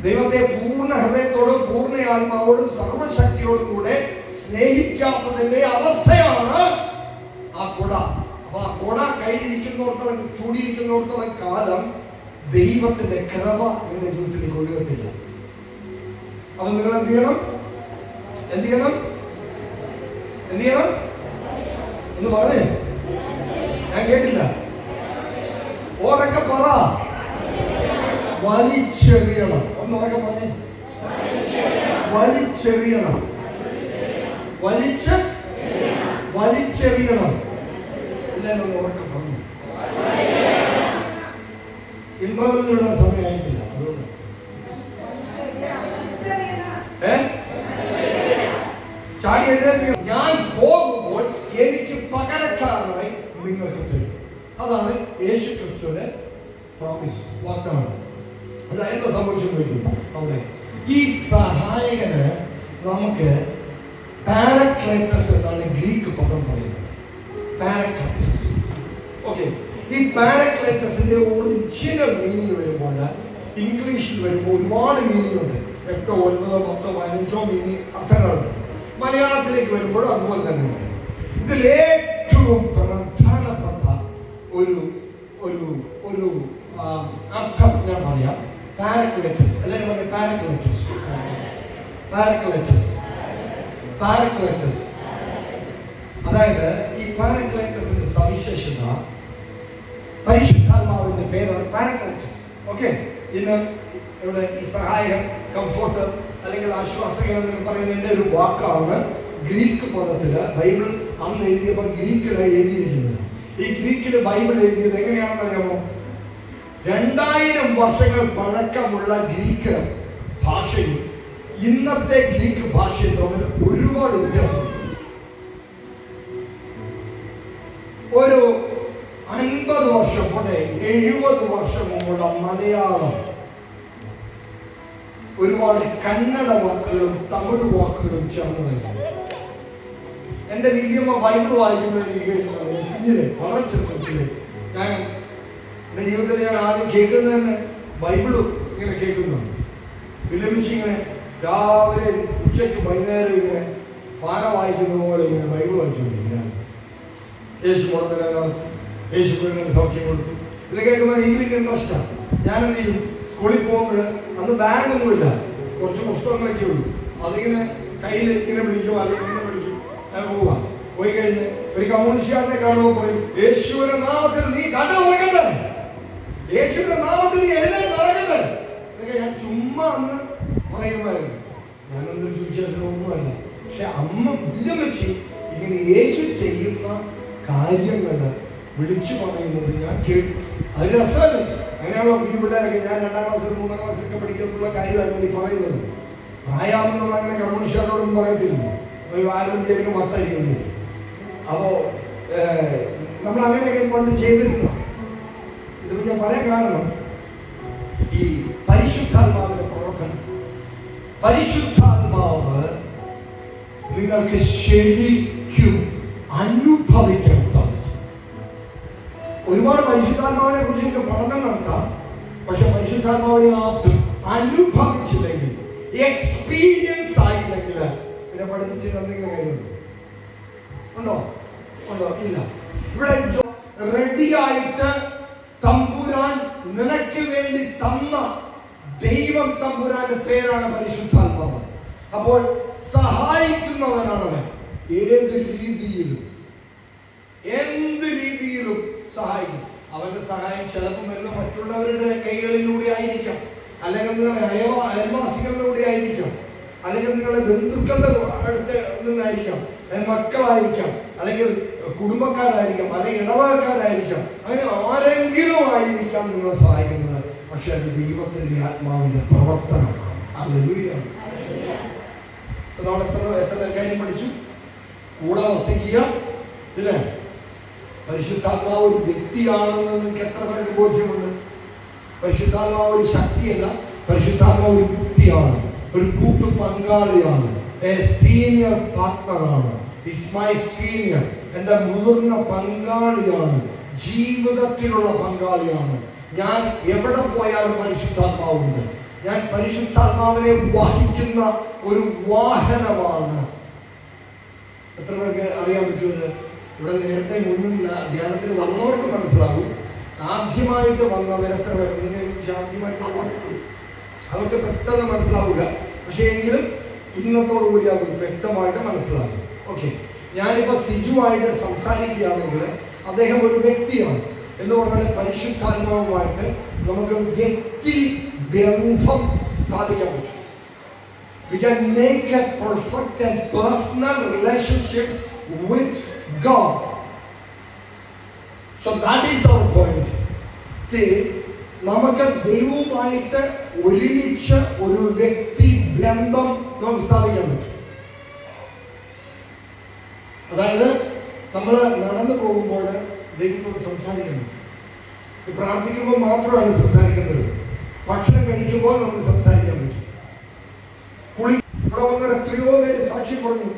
ദൈവത്തെ പൂർണ്ണ ഹൃദയത്തോടും പൂർണ്ണ ആത്മാവോടും സർവശക്തിയോടും കൂടെ സ്നേഹിക്കാത്തതിന്റെ അവസ്ഥയാണ് ആ കൊട. അപ്പൊ ആ കൊട കയ്യിലിരിക്കുന്നിടത്തോളം, ചൂടിയിരിക്കുന്നിടത്തോളം കാലം ദൈവത്തിന്റെ കൃപ നിങ്ങളുടെ ജീവിതത്തിലേക്ക് ഒഴുകത്തില്ല. അപ്പൊ നിങ്ങൾ എന്ത് ചെയ്യണം? എന്ത് ചെയ്യണം? എന്ത് ചെയ്യണം എന്ന് പറഞ്ഞേ, ഞാൻ കേട്ടില്ല. ഓരൊക്കെ പറ. വലിച്ചെറിയണം. ഒന്ന് ഉറക്കെ പറഞ്ഞേ, വലിച്ചെറിയണം. വലിച്ചെറിയണം. എല്ലാവരും ഒന്ന് ഉറക്കെ പറഞ്ഞു. ഇന്റർവെല്ലിനുള്ള സമയമായിട്ടില്ല, അതുകൊണ്ട് ചാടി എഴുന്നേൽപ്പിക്കണം. ഞാൻ പോകുമ്പോൾ എനിക്ക് പകരക്കാരനായി നിങ്ങൾക്ക് തരും. അതാണ് യേശു ക്രിസ്തുവിന്റെ പ്രോമിസ്, വാഗ്ദാനം. അതായത് സംഭവിച്ചു അവിടെ ഈ സഹായകന് നമുക്ക് പാരക്ലൈറ്റസ് എന്നാണ് ഗ്രീക്ക് പദം പറയുന്നത്. പാരക്ലൈറ്റസ്. ഓക്കെ, ഈ പാരക്ലൈറ്റസിന്റെ ഒറിജിനൽ മീനിങ് വരുമ്പോൾ ഇംഗ്ലീഷിൽ വരുമ്പോൾ ഒരുപാട് മീനിങ് ഉണ്ട്. 8, 9, 10, 15 മീനിങ് അർത്ഥങ്ങളുണ്ട്. മലയാളത്തിലേക്ക് വരുമ്പോൾ അതുപോലെ തന്നെ ഉണ്ട്. ഇതിൽ ഏറ്റവും പ്രധാനപ്പെട്ട ഒരു ഒരു ഒരു അർത്ഥം ഞാൻ പറയാം. പാരക്ലൈറ്റസ്, അല്ലെങ്കിൽ പറയാം പാരക്ലൈറ്റസ്. പാരക്ലൈറ്റസ്, പാരക്ലൈറ്റസ്. അതായത് ഈ പാരക്ലൈറ്റസിന്റെ സവിശേഷത, പരിശുദ്ധാത്മാവിന്റെ പേരാണ് പാരക്ലൈറ്റസ്. ഓക്കെ, ഇന്ന് ഇവിടെ ഈ സഹായം, കംഫോർട്ടർ അല്ലെങ്കിൽ ആശ്വാസകൻ എന്ന് പറയുന്നതിന്റെ ഒരു വാക്കാണ് ഗ്രീക്ക് പദത്തില് ബൈബിൾ അന്ന് എഴുതിയപ്പോൾ ഗ്രീക്കിലാണ് എഴുതിയിരിക്കുന്നത്. ഈ ഗ്രീക്കില് ബൈബിൾ എഴുതിയത് എങ്ങനെയാണെന്ന് അറിയാമോ? 2000 വർഷങ്ങൾ പഴക്കമുള്ള ഗ്രീക്ക് ഭാഷയും ഇന്നത്തെ ഗ്രീക്ക് ഭാഷയും തമ്മിൽ ഒരുപാട് വ്യത്യാസമുണ്ട്. ഒരു 50 വർഷം പോലെ 70 വർഷം മുമ്പുള്ള മലയാളം ഒരുപാട് കന്നഡ വാക്കുകളും തമിഴ് വാക്കുകളും ചേർന്ന് വരുന്നു. എന്റെ വീര്യമ്മ ബൈബിൾ വായിക്കുമ്പോൾ എനിക്ക് കുഞ്ഞിലെ വളരെ ചെറുപ്പത്തില് ഞാൻ എന്റെ ജീവിതത്തിൽ ഞാൻ ആദ്യം കേൾക്കുന്നത് തന്നെ ബൈബിള് ഇങ്ങനെ കേൾക്കുന്നുണ്ട്. വിലമിച്ച് ഇങ്ങനെ രാവിലെ ഉച്ചയ്ക്ക് വൈകുന്നേരം ഇങ്ങനെ പാന വായിക്കുന്ന പോലെ ഇങ്ങനെ ബൈബിൾ വായിച്ചുകൊണ്ടിരിക്കും. യേശു മുടങ്ങാൻ, യേശു കുഞ്ഞിന് സൗഖ്യം കൊടുത്തു. ഇത് കേൾക്കുമ്പോൾ ഈ വലിയ ഇൻട്രസ്റ്റാണ്. ഞാനെന്ത് ചെയ്യും? സ്കൂളിൽ പോകുമ്പോൾ അന്ന് ബാഗൊന്നുമില്ല, കുറച്ച് പുസ്തകങ്ങളൊക്കെ ഉള്ളൂ. അതിങ്ങനെ കയ്യിൽ ഇങ്ങനെ പിടിക്കും, അല്ലെങ്കിൽ ഇങ്ങനെ പിടിക്കും, ഞാൻ പോവാ. പോയി കഴിഞ്ഞ് ഒരു കമ്മ്യൂണിസ്റ്റുകാരനെ കാണുമ്പോൾ പറയും, യേശുവിന്റെ നാമത്തിൽ നീ കണ്ടു തുടങ്ങണ്ടേ, യേശുവിന്റെ നാമത്തിൽ നീ എഴുന്നേറ്റ് നടക്കണ്ടേ. ഇതൊക്കെ ഞാൻ ചുമ്മാ അന്ന് പറയുമായിരുന്നു. ഞാനൊന്നൊരു സുവിശേഷമൊന്നുമല്ല. പക്ഷെ അമ്മ വില്ലമച്ചി ഇങ്ങനെ യേശു ചെയ്യുന്ന കാര്യങ്ങൾ വിളിച്ചു പറയുന്നത് ഞാൻ കേട്ടു. അത് രസമല്ലേ? അങ്ങനെയാണല്ലോ കുഞ്ഞു പിള്ളേരൊക്കെ. ഞാൻ 2ാം ക്ലാസ്സിൽ 3ാം ക്ലാസ്സിലൊക്കെ പഠിക്കുന്നുള്ള കാര്യമാണ് നീ പറയുന്നത്. പ്രായാമെന്നുള്ള അങ്ങനെ കമ്മ്യൂണിസ്റ്റുകാരോടൊന്നും പറയത്തില്ല. ആരും ജയിലും മത്തായിരിക്കുന്നത്. അപ്പോൾ നമ്മൾ അങ്ങനെയൊക്കെ പണ്ട് ചെയ്തിരുന്നു. ഇത് ഞാൻ പറയാൻ കാരണം ഈ പരിശുദ്ധാത്മാവിന്റെ പ്രവർത്തനം. പരിശുദ്ധാത്മാവ് നിങ്ങൾക്ക് ശരിക്കും അനുഭവിക്കാൻ സാധിക്കും. ഒരുപാട് പരിശുദ്ധാത്മാവിനെ കുറിച്ച് നിങ്ങൾക്ക് പഠനം നടത്താം. പക്ഷെ പരിശുദ്ധാത്മാവിനെ അനുഭവിച്ചില്ലെങ്കിൽ, എക്സ്പീരിയൻസ് ആയില്ലെങ്കിൽ പിന്നെ പഠിപ്പിച്ചിട്ട് എന്തെങ്കിലും കാര്യമുണ്ടോ? ഉണ്ടോ? ഇല്ല. ഇവിടെ റെഡിയായിട്ട് തമ്പുരാൻ നിനക്ക് വേണ്ടി തന്ന ദൈവം തമ്പുരാന്റെ പേരാണ് പരിശുദ്ധാത്മാവ്. അപ്പോൾ സഹായിക്കുന്നവനാണവൻ. ഏത് രീതിയിലും എന്ത് രീതിയിലും സഹായിക്കും. അവന്റെ സഹായം ചിലപ്പോൾ വരുന്ന മറ്റുള്ളവരുടെ കൈകളിലൂടെ ആയിരിക്കാം, അല്ലെങ്കിൽ നിങ്ങളുടെ അയൽവാസികളിലൂടെ ആയിരിക്കാം, അല്ലെങ്കിൽ നിങ്ങളുടെ ബന്ധുക്കളുടെ അടുത്ത് നിന്നായിരിക്കാം, മക്കളായിരിക്കാം, അല്ലെങ്കിൽ കുടുംബക്കാരായിരിക്കാം, അല്ലെങ്കിൽ ഇടവകക്കാരായിരിക്കാം. അങ്ങനെ ആരെങ്കിലും ആയിരിക്കാം നിങ്ങളെ സഹായിക്കുന്നത്. പക്ഷെ അത് ദൈവത്തിന്റെ ആത്മാവിന്റെ പ്രവർത്തനമാണ്. ഹല്ലേലൂയ. നമ്മൾ എത്ര കാര്യം പഠിച്ചു? കൂടെ വസിക്കുക, ഇല്ലേ? പരിശുദ്ധാത്മാവ് ഒരു വ്യക്തിയാണെന്ന് നിങ്ങൾക്ക് എത്ര പേർക്ക് ബോധ്യമുണ്ട്? പരിശുദ്ധാത്മാവ് ഒരു ശക്തിയല്ല, പരിശുദ്ധാത്മാവ് ഒരു വ്യക്തിയാണ്, ഒരു കൂട്ടു പങ്കാളിയാണ്, സീനിയർ പാർട്ട്ണറാണ്. ഇറ്റ്സ് മൈ സീനിയർ, എൻ്റെ മുതിർന്ന പങ്കാളിയാണ്, ജീവിതത്തിലുള്ള പങ്കാളിയാണ്. ഞാൻ എവിടെ പോയാലും പരിശുദ്ധാത്മാവുണ്ട്. ഞാൻ പരിശുദ്ധാത്മാവിനെ വഹിക്കുന്ന ഒരു വാഹനമാണ്. എത്ര പേർക്ക് അറിയാൻ പറ്റുന്നത്? ഇവിടെ നേരത്തെ മുന്നും ധ്യാനത്തിന് വന്നവർക്ക് മനസ്സിലാവും. ആദ്യമായിട്ട് വന്നവരെത്ര പേർക്ക് ആദ്യമായിട്ട് അവർക്ക് പെട്ടെന്ന് മനസ്സിലാവുക. പക്ഷേ എങ്കിലും ഇന്നത്തോടു കൂടി അത് വ്യക്തമായിട്ട് മനസ്സിലാകും. ഓക്കെ, ഞാനിപ്പോൾ സിജുവായിട്ട് സംസാരിക്കുകയാണെങ്കിൽ അദ്ദേഹം ഒരു വ്യക്തിയാണ് എന്ന് പറഞ്ഞാൽ പരിശുദ്ധാത്മാവുമായിട്ട് നമുക്ക് വ്യക്തി ബന്ധം സ്ഥാപിക്കാൻ പറ്റും. We can make a perfect and personal relationship with God. So that is our point. See, നമുക്ക് ദൈവവുമായിട്ട് ഒരുമിച്ച് ഒരു വ്യക്തി ബന്ധം നമുക്ക് സ്ഥാപിക്കാൻ പറ്റും. അതായത് നമ്മൾ നടന്നു പോകുമ്പോൾ ദൈവത്തോട് സംസാരിക്കാൻ പറ്റും. പ്രാർത്ഥിക്കുമ്പോൾ മാത്രമാണ് സംസാരിക്കുന്നത്. ഭക്ഷണം കഴിക്കുമ്പോൾ നമുക്ക് സംസാരിക്കാൻ പറ്റും. ഇവിടെ വന്ന എത്രയോ പേര് സാക്ഷി പറഞ്ഞു,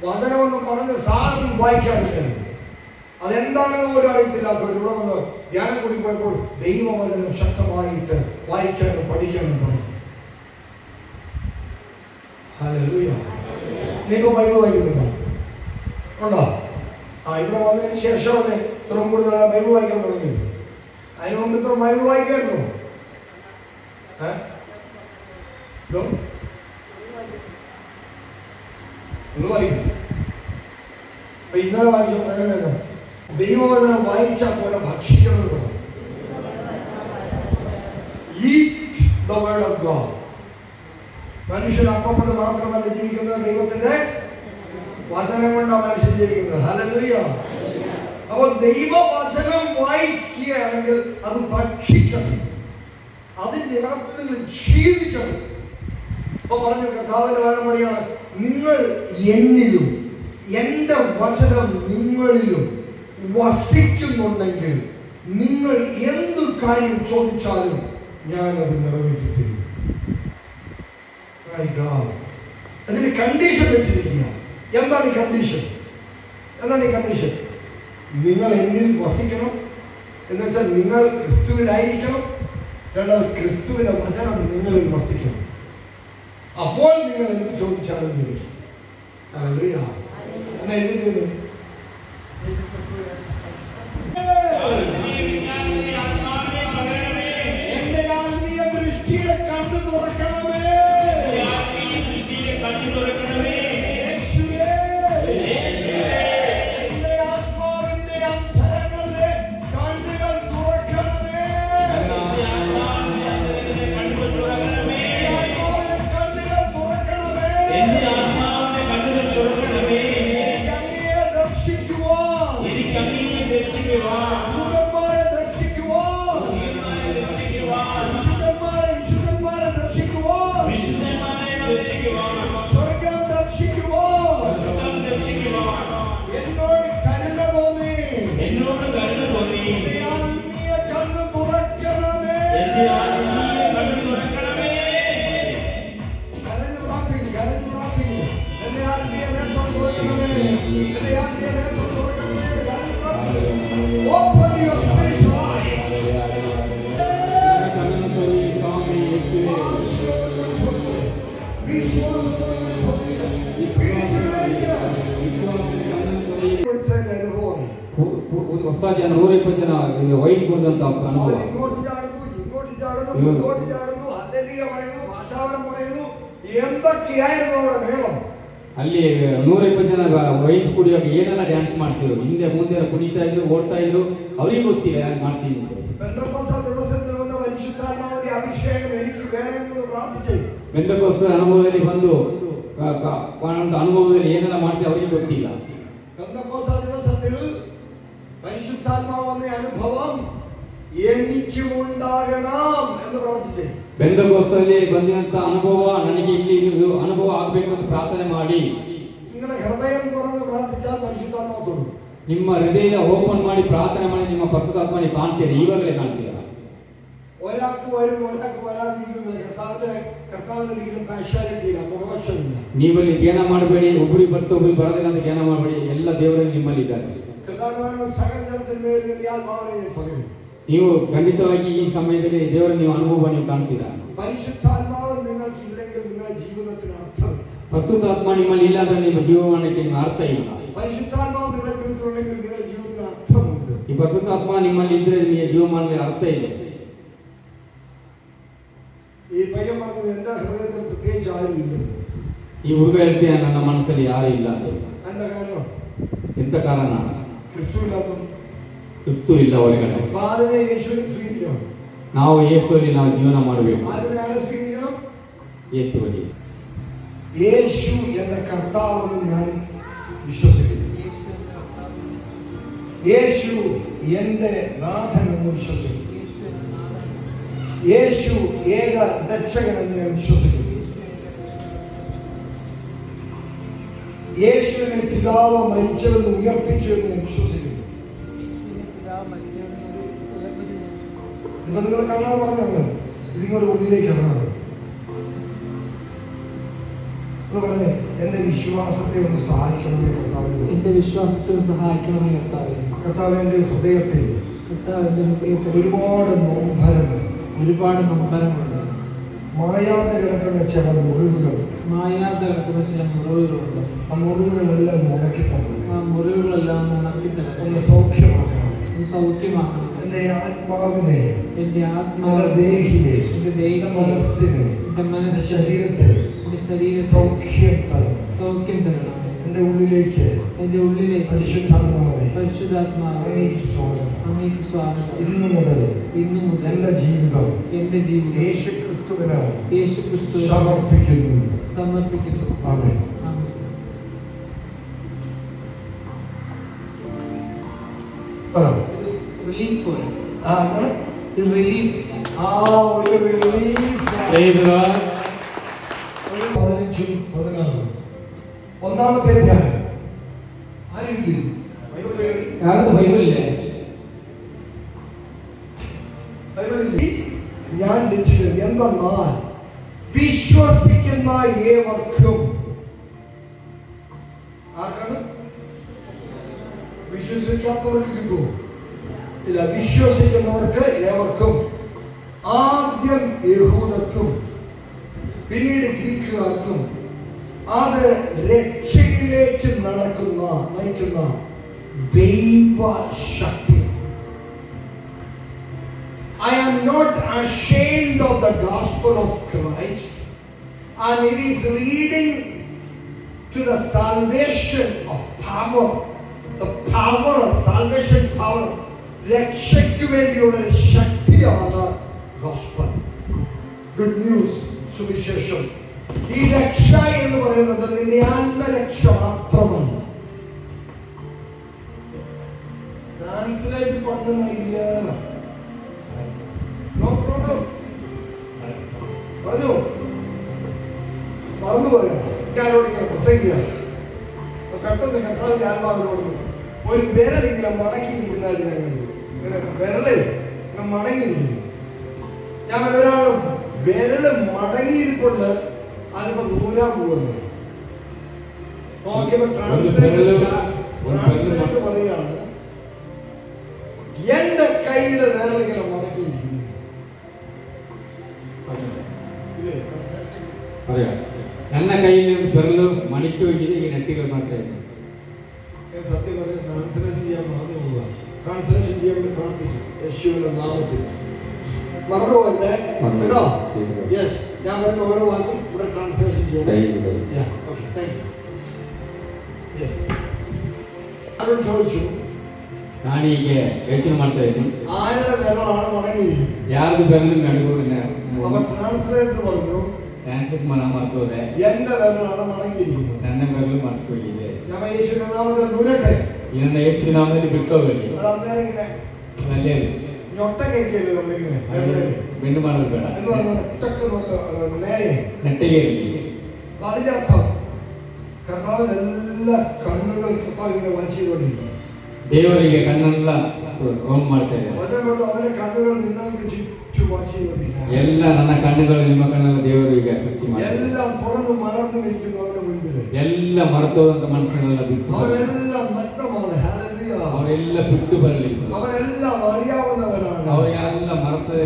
വചനമെന്ന് പറഞ്ഞ് സാറിന് വായിക്കാറില്ല. അതെന്താണെന്ന് പോലും അറിയത്തില്ലാത്തവർ ഇവിടെ വന്ന് ധ്യാനം കൂടി പോയപ്പോൾ ദൈവവചനം ശക്തമായിട്ട് വായിക്കാനും പഠിക്കാനും തുടങ്ങി. ഹല്ലേലൂയ. നിങ്ങൾ ബൈബിൾ വായിക്കുന്നുണ്ടോ? ഉണ്ടോ? ഇവിടെ വന്നതിന് ശേഷമല്ലേ ഇത്രയും കൂടുതൽ ബൈബിൾ വായിക്കാൻ തുടങ്ങിയത്. അതിന് മുമ്പ് ഇത്ര ബൈബിൾ വായിക്കായിരുന്നു? നിങ്ങൾ വായിക്കും. അപ്പൊ ഇന്നലെ വായിച്ച പറയുന്നത് ദൈവവചനം വായിച്ചാൽ പോലെ ഭക്ഷിക്കണം. മനുഷ്യൻ അപ്പം കൊണ്ട് മാത്രമല്ല ജീവിക്കുന്നത്, ദൈവത്തിന്റെ വചനം കൊണ്ടാണ് മനുഷ്യൻ ജീവിക്കുന്നത്. ഹല്ലേലൂയ. അപ്പോൾ ദൈവവചനം വായിക്കുകയാണെങ്കിൽ അത് ഭക്ഷിക്കണം, അതിന്റെ അർത്ഥത്തിൽ ജീവിക്കണം. അപ്പൊ പറഞ്ഞു കർത്താവിന്റെ വചനം പറയാണ്, നിങ്ങൾ എന്നിലും എന്റെ വചനം നിങ്ങളിലും വസിക്കുന്നുണ്ടെങ്കിൽ നിങ്ങൾ എന്ത് കാര്യം ചോദിച്ചാലും ഞാനത് നിറവേറ്റി തരും. അതിന് കണ്ടീഷൻ വെച്ചിരിക്കുക. എന്താണ് ഈ കണ്ടീഷൻ? നിങ്ങൾ എന്നിൽ വസിക്കണം എന്ന് വെച്ചാൽ നിങ്ങൾ ക്രിസ്തുവിലായിരിക്കണം. രണ്ടാമത് ക്രിസ്തുവിന്റെ വചനം നിങ്ങളിൽ വസിക്കണം. അപ്പോൾ നിങ്ങൾ എന്ത് ചോദിച്ചാലും ലഭിക്കും. ഹല്ലേലൂയ. എന്നാ എഴുതിയത് സ്വർഗം ദർശിക്കുവാൻ എന്നോട് കരുണ തോന്നി. എന്റെ ആത്മീയ കണ്ണ് തുറക്കണമേ. കരഞ്ഞു പ്രാർത്ഥിക്കൂ. എന്റെ ആത്മീയ നേത്രം തുറക്കണമേ. എന്റെ ആത്മീയ നേത്രം തുറക്കണമേ. Open your spiritual eyes. ಹೊಸ ಜನ 120 ಜನ ವೈನ್ ಕುಡಿದಂತ ಅನುಭವ. ಅಲ್ಲಿ 120 ಜನ ವೈನ್ ಕುಡಿಯೋಕೆ ಏನೆಲ್ಲ ಡ್ಯಾನ್ಸ್ ಮಾಡ್ತಿದ್ರು, ಹಿಂದೆ ಮುಂದೆ ಕುಣಿತಾ ಇದ್ರು, ಓಡ್ತಾ ಇದ್ರು, ಅವ್ರಿಗೆ ಗೊತ್ತಿಲ್ಲ ಯಾಕೆ ಮಾಡ್ತೀನಿ. ಪೆಂತೆಕೋಸ್ತ ಅನುಭವದಲ್ಲಿ ಬಂದು ಅನುಭವದಲ್ಲಿ ಏನೆಲ್ಲ ಮಾಡ್ತೀವಿ ಅವರಿಗೆ ಗೊತ್ತಿಲ್ಲ. പരിശുദ്ധാത്മാവെന്ന അനുഭവം എനിക്കും ഉണ്ടാകണം എന്ന് പ്രാർത്ഥിച്ചു. ಬೆಂದಕೋಸ್ತದಲ್ಲಿ ಬಂದಂತ ಅನುಭವ ನನಗೆ ಇಲ್ಲಿ ಅನುಭವ ಆಗಬೇಕು ಅಂತ ಪ್ರಾರ್ಥನೆ ಮಾಡಿ നിങ്ങളുടെ ഹൃദയം തുറന്ന് പ്രാർത്ഥിച്ചാൽ പരിശുദ്ധാത്മാവ് തൊടും. ನಿಮ್ಮ ಹೃದಯ ಓಪನ್ ಮಾಡಿ ಪ್ರಾರ್ಥನೆ ಮಾಡಿ ನಿಮ್ಮ ಪರಿಶುದ್ಧಾತ್ಮನೇ ಕಾಣ್ತೀರಿ, ಈವಾಗಲೇ ಕಾಣ್ತೀರಾ. ഒരാൾക്ക് വരും ഒരാൾക്ക് വരാതിരിക്കുന്നില്ല. കർത്താവിന് ഒരിക്കലും പാർഷ്യാലിറ്റി ഇല്ല, മുഖപക്ഷമില്ല. ನೀವಲ್ಲಿ ಧ್ಯಾನ ಮಾಡಬೇಡಿ, ಒಬ್ಬರಿಗೆ ಬರ್ತಾ ಒಬ್ಬರಿಗೆ ಬರೋದಿಲ್ಲ ಅಂತ ಧ್ಯಾನ ಮಾಡಬೇಡಿ, ಎಲ್ಲ ದೇವರಲ್ಲಿ ನಿಮ್ಮಲ್ಲಿ ಇದ್ದಾರೆ. ನೀವು ಖಂಡಿತವಾಗಿ ಈ ಸಮಯದಲ್ಲಿ ದೇವರ ನೀವು ಅನುಭವ ನೀವು ಕಾಣ್ತೀರಾ. ಪರಿಶುದ್ಧಾತ್ಮ ನಿಮ್ಮಲ್ಲಿ ಇಲ್ಲ ಅಂದ್ರೆ ನಿಮ್ಮ ಜೀವನಕ್ಕೆ ನಿಮ್ಮ ಅರ್ಥ ಇಲ್ಲ. ಈ ಪರಿಶುದ್ಧಾತ್ಮ ನಿಮ್ಮಲ್ಲಿ ಇದ್ರೆ ನಿಮ್ಮ ಜೀವಮಾನದಲ್ಲಿ ಅರ್ಥ ಇದೆ. ಈ ಹುಡುಗ ಹೇಳ್ತೀಯ ನನ್ನ ಮನಸ್ಸಲ್ಲಿ ಯಾರು ಇಲ್ಲ. ಎಂತ ಕಾರಣ? ಕ್ರಿಸ್ತು ಇಲ್ಲ ಒಳಗಡೆ. ನಾವು ಯೇಸುವಲ್ಲಿ ನಾವು ಜೀವನ ಮಾಡಬೇಕು. ಯೇಸುವಲ್ಲಿ യേശു എന്ന കർത്താവെന്ന് ഞാൻ വിശ്വസിക്കുന്നു. യേശു എന്റെ നാഥനെന്ന് വിശ്വസിക്കുന്നു. യേശു ഏക രക്ഷകനെന്ന് ഞാൻ വിശ്വസിക്കുന്നു. യേശുവിനെ പിതാവ് മരിച്ചവെന്ന് ഉയർപ്പിച്ചു എന്ന് ഞാൻ വിശ്വസിക്കുന്നു. ഇപ്പൊ നിങ്ങൾ കാണാതെ പറഞ്ഞാണ് ഇതിങ്ങളുടെ ഉള്ളിലേക്ക് ഇറങ്ങാതെ പറഞ്ഞേ, എന്റെ വിശ്വാസത്തെ ഒന്ന് സഹായിക്കണമേ കർത്താവേ. എന്റെ വിശ്വാസത്തെ സഹായിക്കണമേ കർത്താവേ. കർത്താവേ, എന്റെ ഹൃദയത്തിൽ ഒരുപാട് നൊമ്പരമുണ്ട്. മായാതെ കിടക്കുന്ന ചില മുറിവുകൾ. ആ മുറിവുകളെല്ലാം ഉണക്കി തന്നെ ഒന്ന് സൗഖ്യമാക്കണം. എന്റെ ആത്മാവിനെ, എന്റെ ദേഹിയെ, എന്റെ മനസ്സിനെ, എന്റെ ശരീരത്തെ സൗഖ്യം തരണം. എന്റെ ഉള്ളിലേക്ക് പരിശുദ്ധാത്മാവേ സ്വാഗതം. ഇന്നു മുതൽ എന്റെ ജീവിതം യേശുക്രിസ്തുവിനായി സമർപ്പിക്കുന്നു. ആമേൻ. ഒന്നാമത്തെ ധ്യാനം ഞാൻ ലക്ഷ്യം എന്തെന്നാൽ വിശ്വസിക്കുന്ന ഏവർക്കും. ആർക്കാണ്? വിശ്വസിക്കാത്തവർക്ക് കിട്ടുമോ? ഇല്ല, വിശ്വസിക്കുന്നവർക്ക് ഏവർക്കും. ആദ്യം യഹൂദർക്കും പിന്നീട് ഗ്രീക്കുകാർക്കും അത് രക്ഷയിലേക്ക് നയിക്കുന്ന ദൈവശക്തി. I am not ashamed of the gospel of Christ, and it is leading to the salvation of power. The power of salvation power. രക്ഷയ്ക്ക് വേണ്ടിയുള്ള ഒരു ശക്തിയാണ് ഗോസ്പൽ. ഗുഡ് ന്യൂസ്, സുവിശേഷം. ഈ രക്ഷ എന്ന് പറയുന്നത് നിന്റെ ആത്മരക്ഷ മാത്രമല്ല. ട്രാൻസ്ലേറ്റ് പറഞ്ഞു മൈ ഡിയർ. No problem. പറഞ്ഞു മറന്നുപോയോ? ഞാനോട് ഇങ്ങനെ പ്രസംഗിക്കുകയാണ്. പെട്ടെന്ന് കർത്താവിന്റെ ആത്മാവിനോട് ഒരു വിരലിങ്ങനെ മടങ്ങിയിരിക്കുന്നതായിട്ട് ഞാൻ കണ്ടു. ഇങ്ങനെ വിരല് ഇങ്ങനെ മടങ്ങിയിരിക്കുന്നു. ഞാൻ ഒരാൾ വിരല് മടങ്ങിയിരിക്കൊണ്ട് അതിപ്പോ നൂരാൻ പോകുന്നു. ട്രാൻസ്ലേറ്റ് പറയാണ്, എന്റെ കയ്യിലെ വിരലിങ്ങനെ മടങ്ങിയിരിക്കുന്നു. പറയാ ನನ್ನ ಕೈಯಲ್ಲಿ ಬೆರಳು ಮಡಕಿ ಹೋಗಿದೆ, ಈ ನೆಟ್ಟಿಗೆ ಮಾಡ್ತಾ ಇದ್ದೀನಿ. സത്യം പറഞ്ഞ ട്രാൻസ്ലേഷൻ ചെയ്യാൻ മറന്നു പോവുക. ട്രാൻസ്ലേഷൻ ചെയ്യാൻ വേണ്ടി പ്രാർത്ഥിക്കും യേശുവിന്റെ നാമത്തിൽ. മറന്നുപോകല്ലേ കേട്ടോ? യെസ്, ഞാൻ പറയുന്ന ഓരോ വാക്കും ഇവിടെ ട്രാൻസ്ലേഷൻ ചെയ്യണം. Okay, thank you. യെസ്, അവരോട് ചോദിച്ചു, ನಾನೀಗೆ ಯೋಚನೆ ಮಾಡ್ತಾ ಇದ್ದೀನಿ, ആരുടെ വിരലാണ് മടങ്ങിയിരിക്കുന്നത്? ಯಾರ್ದು ಬೆರಳು ನಡುಗು അപ്പൊ ട്രാൻസ്ലേറ്റർ പറഞ്ഞു, ಟ್ರಾನ್ಸ್ಲೇಟ್ ಮಾಡ್ತೋದೆ എന്റെ വിരലാണ് മടങ്ങിയിരിക്കുന്നത്. ನನ್ನ ಬೆರಳು ಮರ್ತು ಹೋಗಿದೆ. ഞാൻ യേശുവിന്റെ നാമത്തിൽ നൂരട്ടെ. ಇದನ್ನ ಯೇಸು ನಾಮದಲ್ಲಿ ಬಿಟ್ಟು ಹೋಗಲಿ. അത് അന്നേരം ഇങ്ങനെ ಅಲ್ಲೇ ഞൊട്ട കേൾക്കില്ലേ നമ്മളിങ്ങനെ ಬೆಂಡು ಮಾಡೋದು ಬೇಡ, എന്ന് പറഞ്ഞാൽ ഒട്ടക്ക് നേരെ ನೆಟ್ಟಿಗೆ ಇರಲಿ. അപ്പൊ അതിന്റെ അർത്ഥം കർത്താവിന് എല്ലാ കണ്ണുകളും കർത്താവിനെ വായിച്ചുകൊണ്ടിരിക്കും. ದೇವರಿಗೆ ಕಣ್ಣೆಲ್ಲ ಓನ್ ಮಾಡ್ತಾ ಇದ್ದಾರೆ. അവന്റെ കണ്ണുകൾ നിങ്ങൾക്ക് ചുറ്റും വായിച്ചുകൊണ്ടിരിക്കും. ಎಲ್ಲ ನನ್ನ ಕಣ್ಣುಗಳು ನಿಮ್ಮ ಕಣ್ಣೆಲ್ಲ ದೇವರಿಗೆ ಸೃಷ್ಟಿ ಮಾಡಿ എല്ലാം തുറന്നു മലർന്നു നിൽക്കുന്നു അവന്റെ മുൻപിൽ. ಎಲ್ಲ ಮರೆತೋದಂತ ಮನಸ್ಸನ್ನೆಲ್ಲ ಬಿಟ್ಟು അവരെല്ലാം നഗ്നമാണ്. ഹല്ലേലൂയ. ಅವರೆಲ್ಲ ಬಿಟ್ಟು ಬರಲಿ. അവരെല്ലാം അറിയാവുന്നവരാണ്. ಅವರೆಲ್ಲ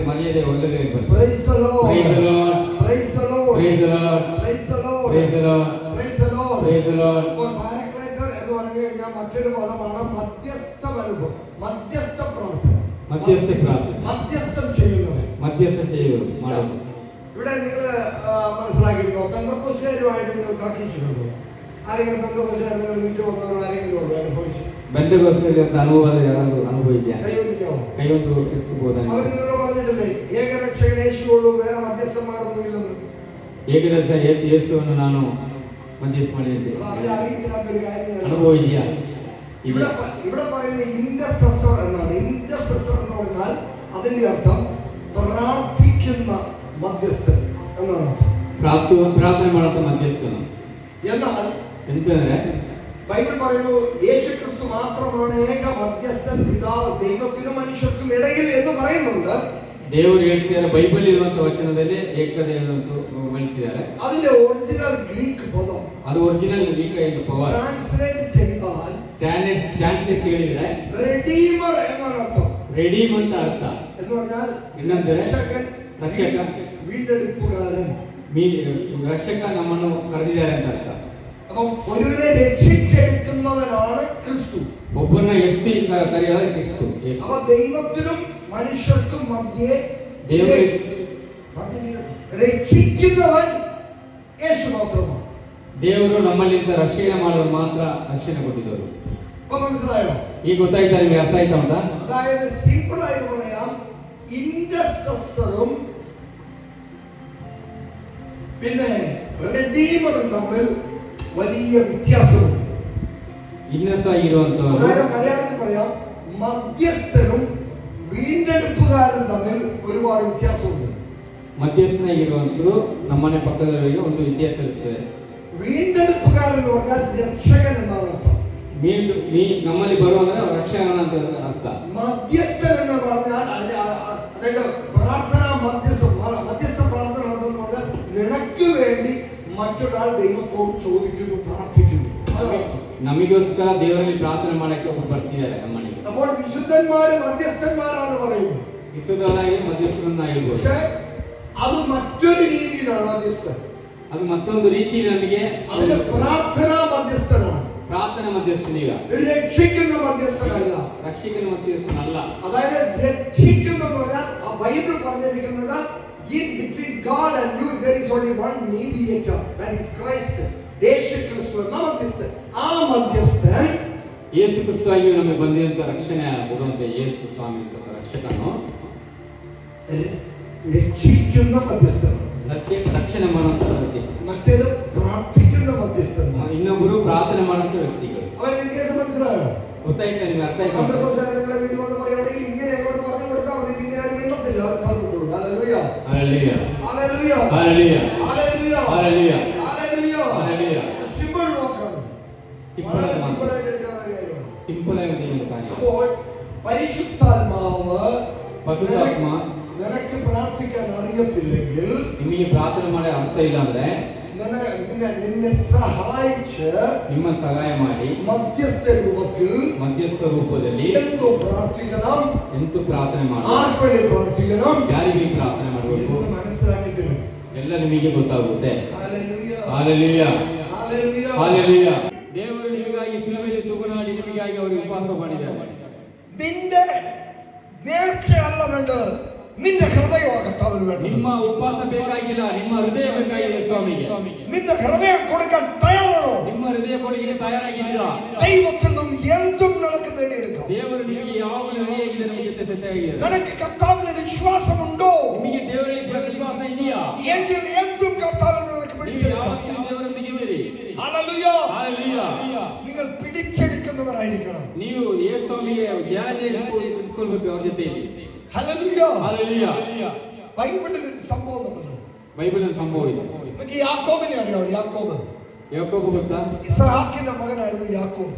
ಮರೆಯದೆ ಒಳ್ಳೆದೇ ಇರ್ಬೇಕು. Praise the Lord. Praise the Lord. Praise the Lord. Praise the Lord. Praise the Lord. Praise the Lord. Praise the Lord. Praise the Lord. അപ്പോൾ പാരക്ലേറ്റർ എന്ന് പറഞ്ഞു കഴിഞ്ഞാൽ മറ്റൊരു പദമാണ് മധ്യസ്ഥ അനുഭവം, മധ്യസ്ഥ പ്രാർത്ഥന, മധ്യസ്ഥ പ്രാർത്ഥന, മധ്യസ്ഥം ചെയ്യുന്നവൻ, മധ്യസ്ഥ ചെയ്യുക ಮಾಡುವುದು. ഇവിടെ നിങ്ങൾ മനസ്സിലാക്കിയിട്ടുണ്ടോ? പെന്തക്കോസ്തുകാരുമായിട്ട് നിങ്ങൾ തർക്കിച്ചിട്ടുണ്ടോ? ആരെങ്കിലും പെന്തക്കോസ്തുകാർ വീട്ടിൽ വന്നവർ ആരെങ്കിലും ഉണ്ടോ അനുഭവിച്ചു? ಬೆಂತೆಕೋಸ್ತೆಯಲ್ಲಿ ಅಂತ ಅನುಭವ ಯಾರಾದ್ರೂ ಅನುಭವಿದ್ಯಾ? കൈവന്തിയോ? ಕೈ ಒಂದು ಎತ್ತಬಹುದಾ? അവർ നിങ്ങളോട് പറഞ്ഞിട്ടില്ലേ ഏകരക്ഷകൻ യേശുവുള്ളൂ, വേറെ മധ്യസ്ഥന്മാരൊന്നും ഇല്ലെന്ന്? ಏಕದರ್ಶ ಯೇಸುವನ್ನು ನಾನು ಮಧ್ಯಸ್ಥ ಮಾಡಿದ್ದೆ. അവരെ അറിയില്ലാത്തൊരു കാര്യമാണ്. ಅನುಭವ ಇದೆಯಾ? ഇവിടെ പറയുന്ന ഇന്റർസെസർ എന്നാണ്. ഇന്റർസെസർ എന്ന് പറഞ്ഞാൽ അതിന്റെ അർത്ഥം പ്രാർത്ഥിക്കുന്ന മധ്യസ്ഥൻ എന്നാണ് അർത്ഥം. ಪ್ರಾರ್ಥನೆ ಮಾಡುತ್ತ ಮಧ್ಯಸ್ಥನು. എന്നാൽ ಎಂತಂದ್ರೆ ബൈബിൾ പറയുന്നു യേശുക്രിസ്തു മാത്രമാണ് ഏക മധ്യസ്ഥൻ പിതാവ് ദൈവത്തിനും മനുഷ്യർക്കും ഇടയിൽ എന്ന് പറയുന്നുണ്ട്. ದೇವರು ಹೇಳ್ತಿದ್ದಾರೆ, ಬೈಬಲ್ ಇರುವಂತ ವಚನದಲ್ಲಿ ಏಕದೇವರು ಅಂತ ಹೇಳ್ತಿದ್ದಾರೆ. അതിന്റെ ഒറിജിനൽ ഗ്രീക്ക് പദം, ಅದು ಒರಿಜಿನಲ್ ಗ್ರೀಕ್ ಪವರ್ ട്രാൻസ്ലേറ്റ് ചെയ്താൽ ಟ್ರಾನ್ಸ್ಲೇಟ್ ಹೇಳಿದ್ರೆ റെഡീമർ എന്നാണ് അർത്ഥം. ರೆಡೀಮ್ ಅಂತ ಅರ್ಥ. എന്ന് പറഞ്ഞാൽ ಇನ್ನೊಂದ್ರೆ ರಕ್ಷಕ, വീണ്ടെടുപ്പുകാരൻ. ರಕ್ಷಕ ನಮ್ಮನ್ನು ಕರೆದಿದ್ದಾರೆ ಅಂತ ಅರ್ಥ. അപ്പം ഒരുവനെ രക്ഷിച്ചെടുക്കുന്നവനാണ് ക്രിസ്തു. ಒಬ್ಬರನ್ನ ಎತ್ತಿ ಕರೆಯೋದು ಕ್ರಿಸ್ತು. അപ്പൊ ദൈവത്തിനും മനുഷ്യർക്കും മധ്യേ രക്ഷിക്കുന്നവൻ യേശു മാത്രമാണ്. ದೇವರು ನಮ್ಮಲ್ಲಿಂದ ರಕ್ಷಣೆ ಮಾಡೋರು ಮಾತ್ರ ರಕ್ಷಣೆ ಕೊಟ್ಟಿದ್ದವರು. അപ്പൊ മനസ്സിലായോ? ಈಗ ಗೊತ್ತಾಯ್ತಾ? ನಿಮಗೆ ಅರ್ಥ ಆಯ್ತಾ ಉಂಟಾ? അതായത് സിമ്പിൾ ആയിട്ട് പറയാം, ഇന്റർസെസറും പിന്നെ റെഡീമറും തമ്മിൽ വലിയ വ്യത്യാസമുണ്ട്. ಇನ್ನಿರುವಂತವರು മലയാളത്തിൽ പറയാം, മധ്യസ്ഥനും വീണ്ടെടുപ്പുകാരനും തമ്മിൽ ഒരുപാട് വ്യത്യാസമുണ്ട്. ಮಧ್ಯಸ್ಥನಾಗಿರುವಂತರು ನಮ್ಮನೆ ಪಕ್ಕದವರಿಗೆ ಒಂದು ವ್ಯತ್ಯಾಸ ಇರುತ್ತದೆ. വീണ്ടെടുപ്പുകാരൻ എന്ന് പറഞ്ഞാൽ രക്ഷകൻ എന്നാണ് അർത്ഥം. ನಮ್ಮಲ್ಲಿ ಬರುವಂದ್ರೆ ರಕ್ಷಕನ ಅಂತ ಅರ್ಥ. മധ്യസ്ഥൻ എന്ന് പറഞ്ഞാൽ അതായത് പ്രാർത്ഥന മധ്യസ്ഥ പ്രാർത്ഥന എന്ന് പറഞ്ഞാൽ നിനക്ക് വേണ്ടി മറ്റൊരാൾ ദൈവത്തോട് ചോദിക്കുന്നു, പ്രാർത്ഥിക്കുന്നു. ನಮಗೋಸ್ಕರ ದೇವರಲ್ಲಿ ಪ್ರಾರ್ಥನೆ ಮಾಡಕ್ಕೆ ಒಬ್ಬರು ಬರ್ತಿದ್ದಾರೆ ನಮ್ಮನೆಗೆ. അപ്പോൾ വിശുദ്ധന്മാര് മധ്യസ്ഥന്മാരാണ് പറയുന്നത്. ವಿಶುದ್ಧರಾಗಿ ಮಧ್ಯಸ್ಥರನ್ನಾಗಿರ್ಬೋದು. പക്ഷേ അത് മറ്റൊരു രീതിയിലാണ് മധ്യസ്ഥൻ. ಅದು ಮತ್ತೊಂದು ರೀತಿಯಲ್ಲಿ ನಮಗೆ അതിന് പ്രാർത്ഥനാ മധ്യസ്ഥനാണ്. ಪ್ರಾರ್ಥನೆ ಮಧ್ಯಸ್ಥನೀಗ രക്ഷിക്കുന്ന മധ്യസ്ഥനല്ല, ರಕ್ಷಕನ ಮಧ್ಯಸ್ಥನಲ್ಲ. അതായത് രക്ഷിക്കുന്ന പറഞ്ഞാൽ ആ ബൈബിൾ പറഞ്ഞിരിക്കുന്നത് in between God and you there is only one mediator, that is Christ. യേശുക്രിസ്തു എന്ന മധ്യസ്ഥൻ. ആ മധ്യസ്ഥൻ ಯೇಸು ಕ್ರಿಸ್ತವಾಗಿ ನಮಗೆ ಬಂದಿರುವಂತ ರಕ್ಷಣೆ ಕೊಡುವಂತ ಯೇಸು ಸ್ವಾಮಿ ರಕ್ಷಕನು രക്ഷിക്കുന്ന മധ്യസ്ഥൻ, ರಕ್ಷಣೆ ಮಾಡುವಂತ ವ್ಯಕ್ತಿ. മറ്റേത് പ്രാർത്ഥിക്കുന്ന മധ്യസ്ഥൻ. ಇನ್ನೊಬ್ಬರು ಪ್ರಾರ್ಥನೆ ಮಾಡುವಂತ ವ್ಯಕ್ತಿಗಳು. അവൻ വ്യത്യാസം മനസ്സിലായോ? ಗೊತ್ತಾಯ್ತಾ? ನಿಮ್ಗೆ ಅರ್ಥ ಆಯ್ತಾ? നിങ്ങളുടെ വീട്ടിൽ വന്ന് പറയുകയാണെങ്കിൽ ഇങ്ങനെ അങ്ങോട്ട് പറഞ്ഞു കൊടുത്താൽ മതി, പിന്നെ ആരും മിണ്ടത്തില്ല, അവർ സാധിക്കുള്ളൂ. Hallelujah, hallelujah, hallelujah, hallelujah, hallelujah, hallelujah, hallelujah. സിമ്പിളായി ചെയ്യുന്ന കാര്യം. അപ്പോൾ പരിശുദ്ധാത്മാവ് പരിശുദ്ധാത്ಮ നിനക്ക് പ്രാർത്ഥിക്കാൻ അറിയത്തില്ലെങ്കിൽ ನಿಮಗೆ ಪ್ರಾರ್ಥನೆ ಮಾಡೋ ಅರ್ಥ ಇಲ್ಲ ಅಂದ್ರೆ നിന്നെ സഹായിച്ച് ನಿಮ್ಮ ಸಹಾಯ ಮಾಡಿ മധ്യസ്ഥ ರೂಪದಲ್ಲಿ എന്തു പ്രാർത്ഥിക്കണം, ಎಂತೂ ಪ್ರಾರ್ಥನೆ ಮಾಡಿ ആർക്ക് വേണ്ടി പ്രാർത്ഥിക്കണം, ಯಾರಿಗೆ ಪ್ರಾರ್ಥನೆ ಮಾಡಬೇಕು എന്ന് മനസ്സിലാക്കി തരും. ಎಲ್ಲ ನಿಮಗೆ ಗೊತ್ತಾಗುತ್ತೆ. Hallelujah, hallelujah, hallelujah. ಹಾಲೆಲೂಯಾ. ದೇವರು ನಿಮಗಾಗಿ ಶಿಲುಬೆಯಲ್ಲಿ ತೂಗನಾಡಿ ನಿಮಗಾಗಿ ಅವರು ಉಪವಾಸ ಮಾಡಿದ್ದಾರೆ. നിന്റെ നേർച്ചയല്ല വേണ്ടത്, നിന്റെ ഹൃദയമാകത്താവിന് വേണ്ട. ನಿಮ್ಮ ಉಪವಾಸ ಬೇಕಾಗಿಲ್ಲ, ನಿಮ್ಮ ಹೃದಯ ಬೇಕಾಗಿದೆ ಸ್ವಾಮಿಗೆ. നിന്റെ ഹൃദയം കൊടുക്കാൻ തയ്യാറാണോ? ನಿಮ್ಮ ಹೃದಯ ಕೊಡಲಿಕ್ಕೆ ತಯಾರಾಗಿದ್ದೀರಾ? ദൈവത്തിൽ നിന്നും എന്തും നിനക്ക് നേടിയെടുക്കാം. ದೇವರು ನಿಮಗೆ ಯಾವಾಗಲೂ ರೆಡಿಯಾಗಿದೆ, ನಿಮ್ಮ ಜೊತೆ ಸತ್ಯವಾಗಿದೆ. നിനക്ക് കർത്താവിൽ വിശ്വാസമുണ്ടോ? ನಿಮಗೆ ದೇವರಲ್ಲಿ ವಿಶ್ವಾಸ ಇದೆಯಾ? എങ്കിൽ എന്തും കർത്താവിൽ നിനക്ക് പിടിച്ചെടുക്കാം. ದೇವರೊಂದಿಗಿದ್ದೀರಿ. Hallelujah, hallelujah. നിങ്ങൾ പിടിച്ചെടുക്കുന്നവരായിരിക്കണം. ನೀವು ಯೇಸು ಸ್ವಾಮಿಗೆ ಧ್ಯಾನಕೊಳ್ಬೇಕು ಅವ್ರ ಜೊತೆಯಲ್ಲಿ. Hallelujah, hallelujah. ബൈബിളിൽ ഒരു സംഭവം നടന്നു. ബൈബിളിൽ സംഭവം ಇದೆ. നമുക്ക് യാക്കോബിനെ അറിയാമോ? യാക്കോബ് ಯಾಕೋಬ ಗೊತ್ತಾ? ഇസ്ഹാക്കിന്റെ മകനായിരുന്നു യാക്കോബ്.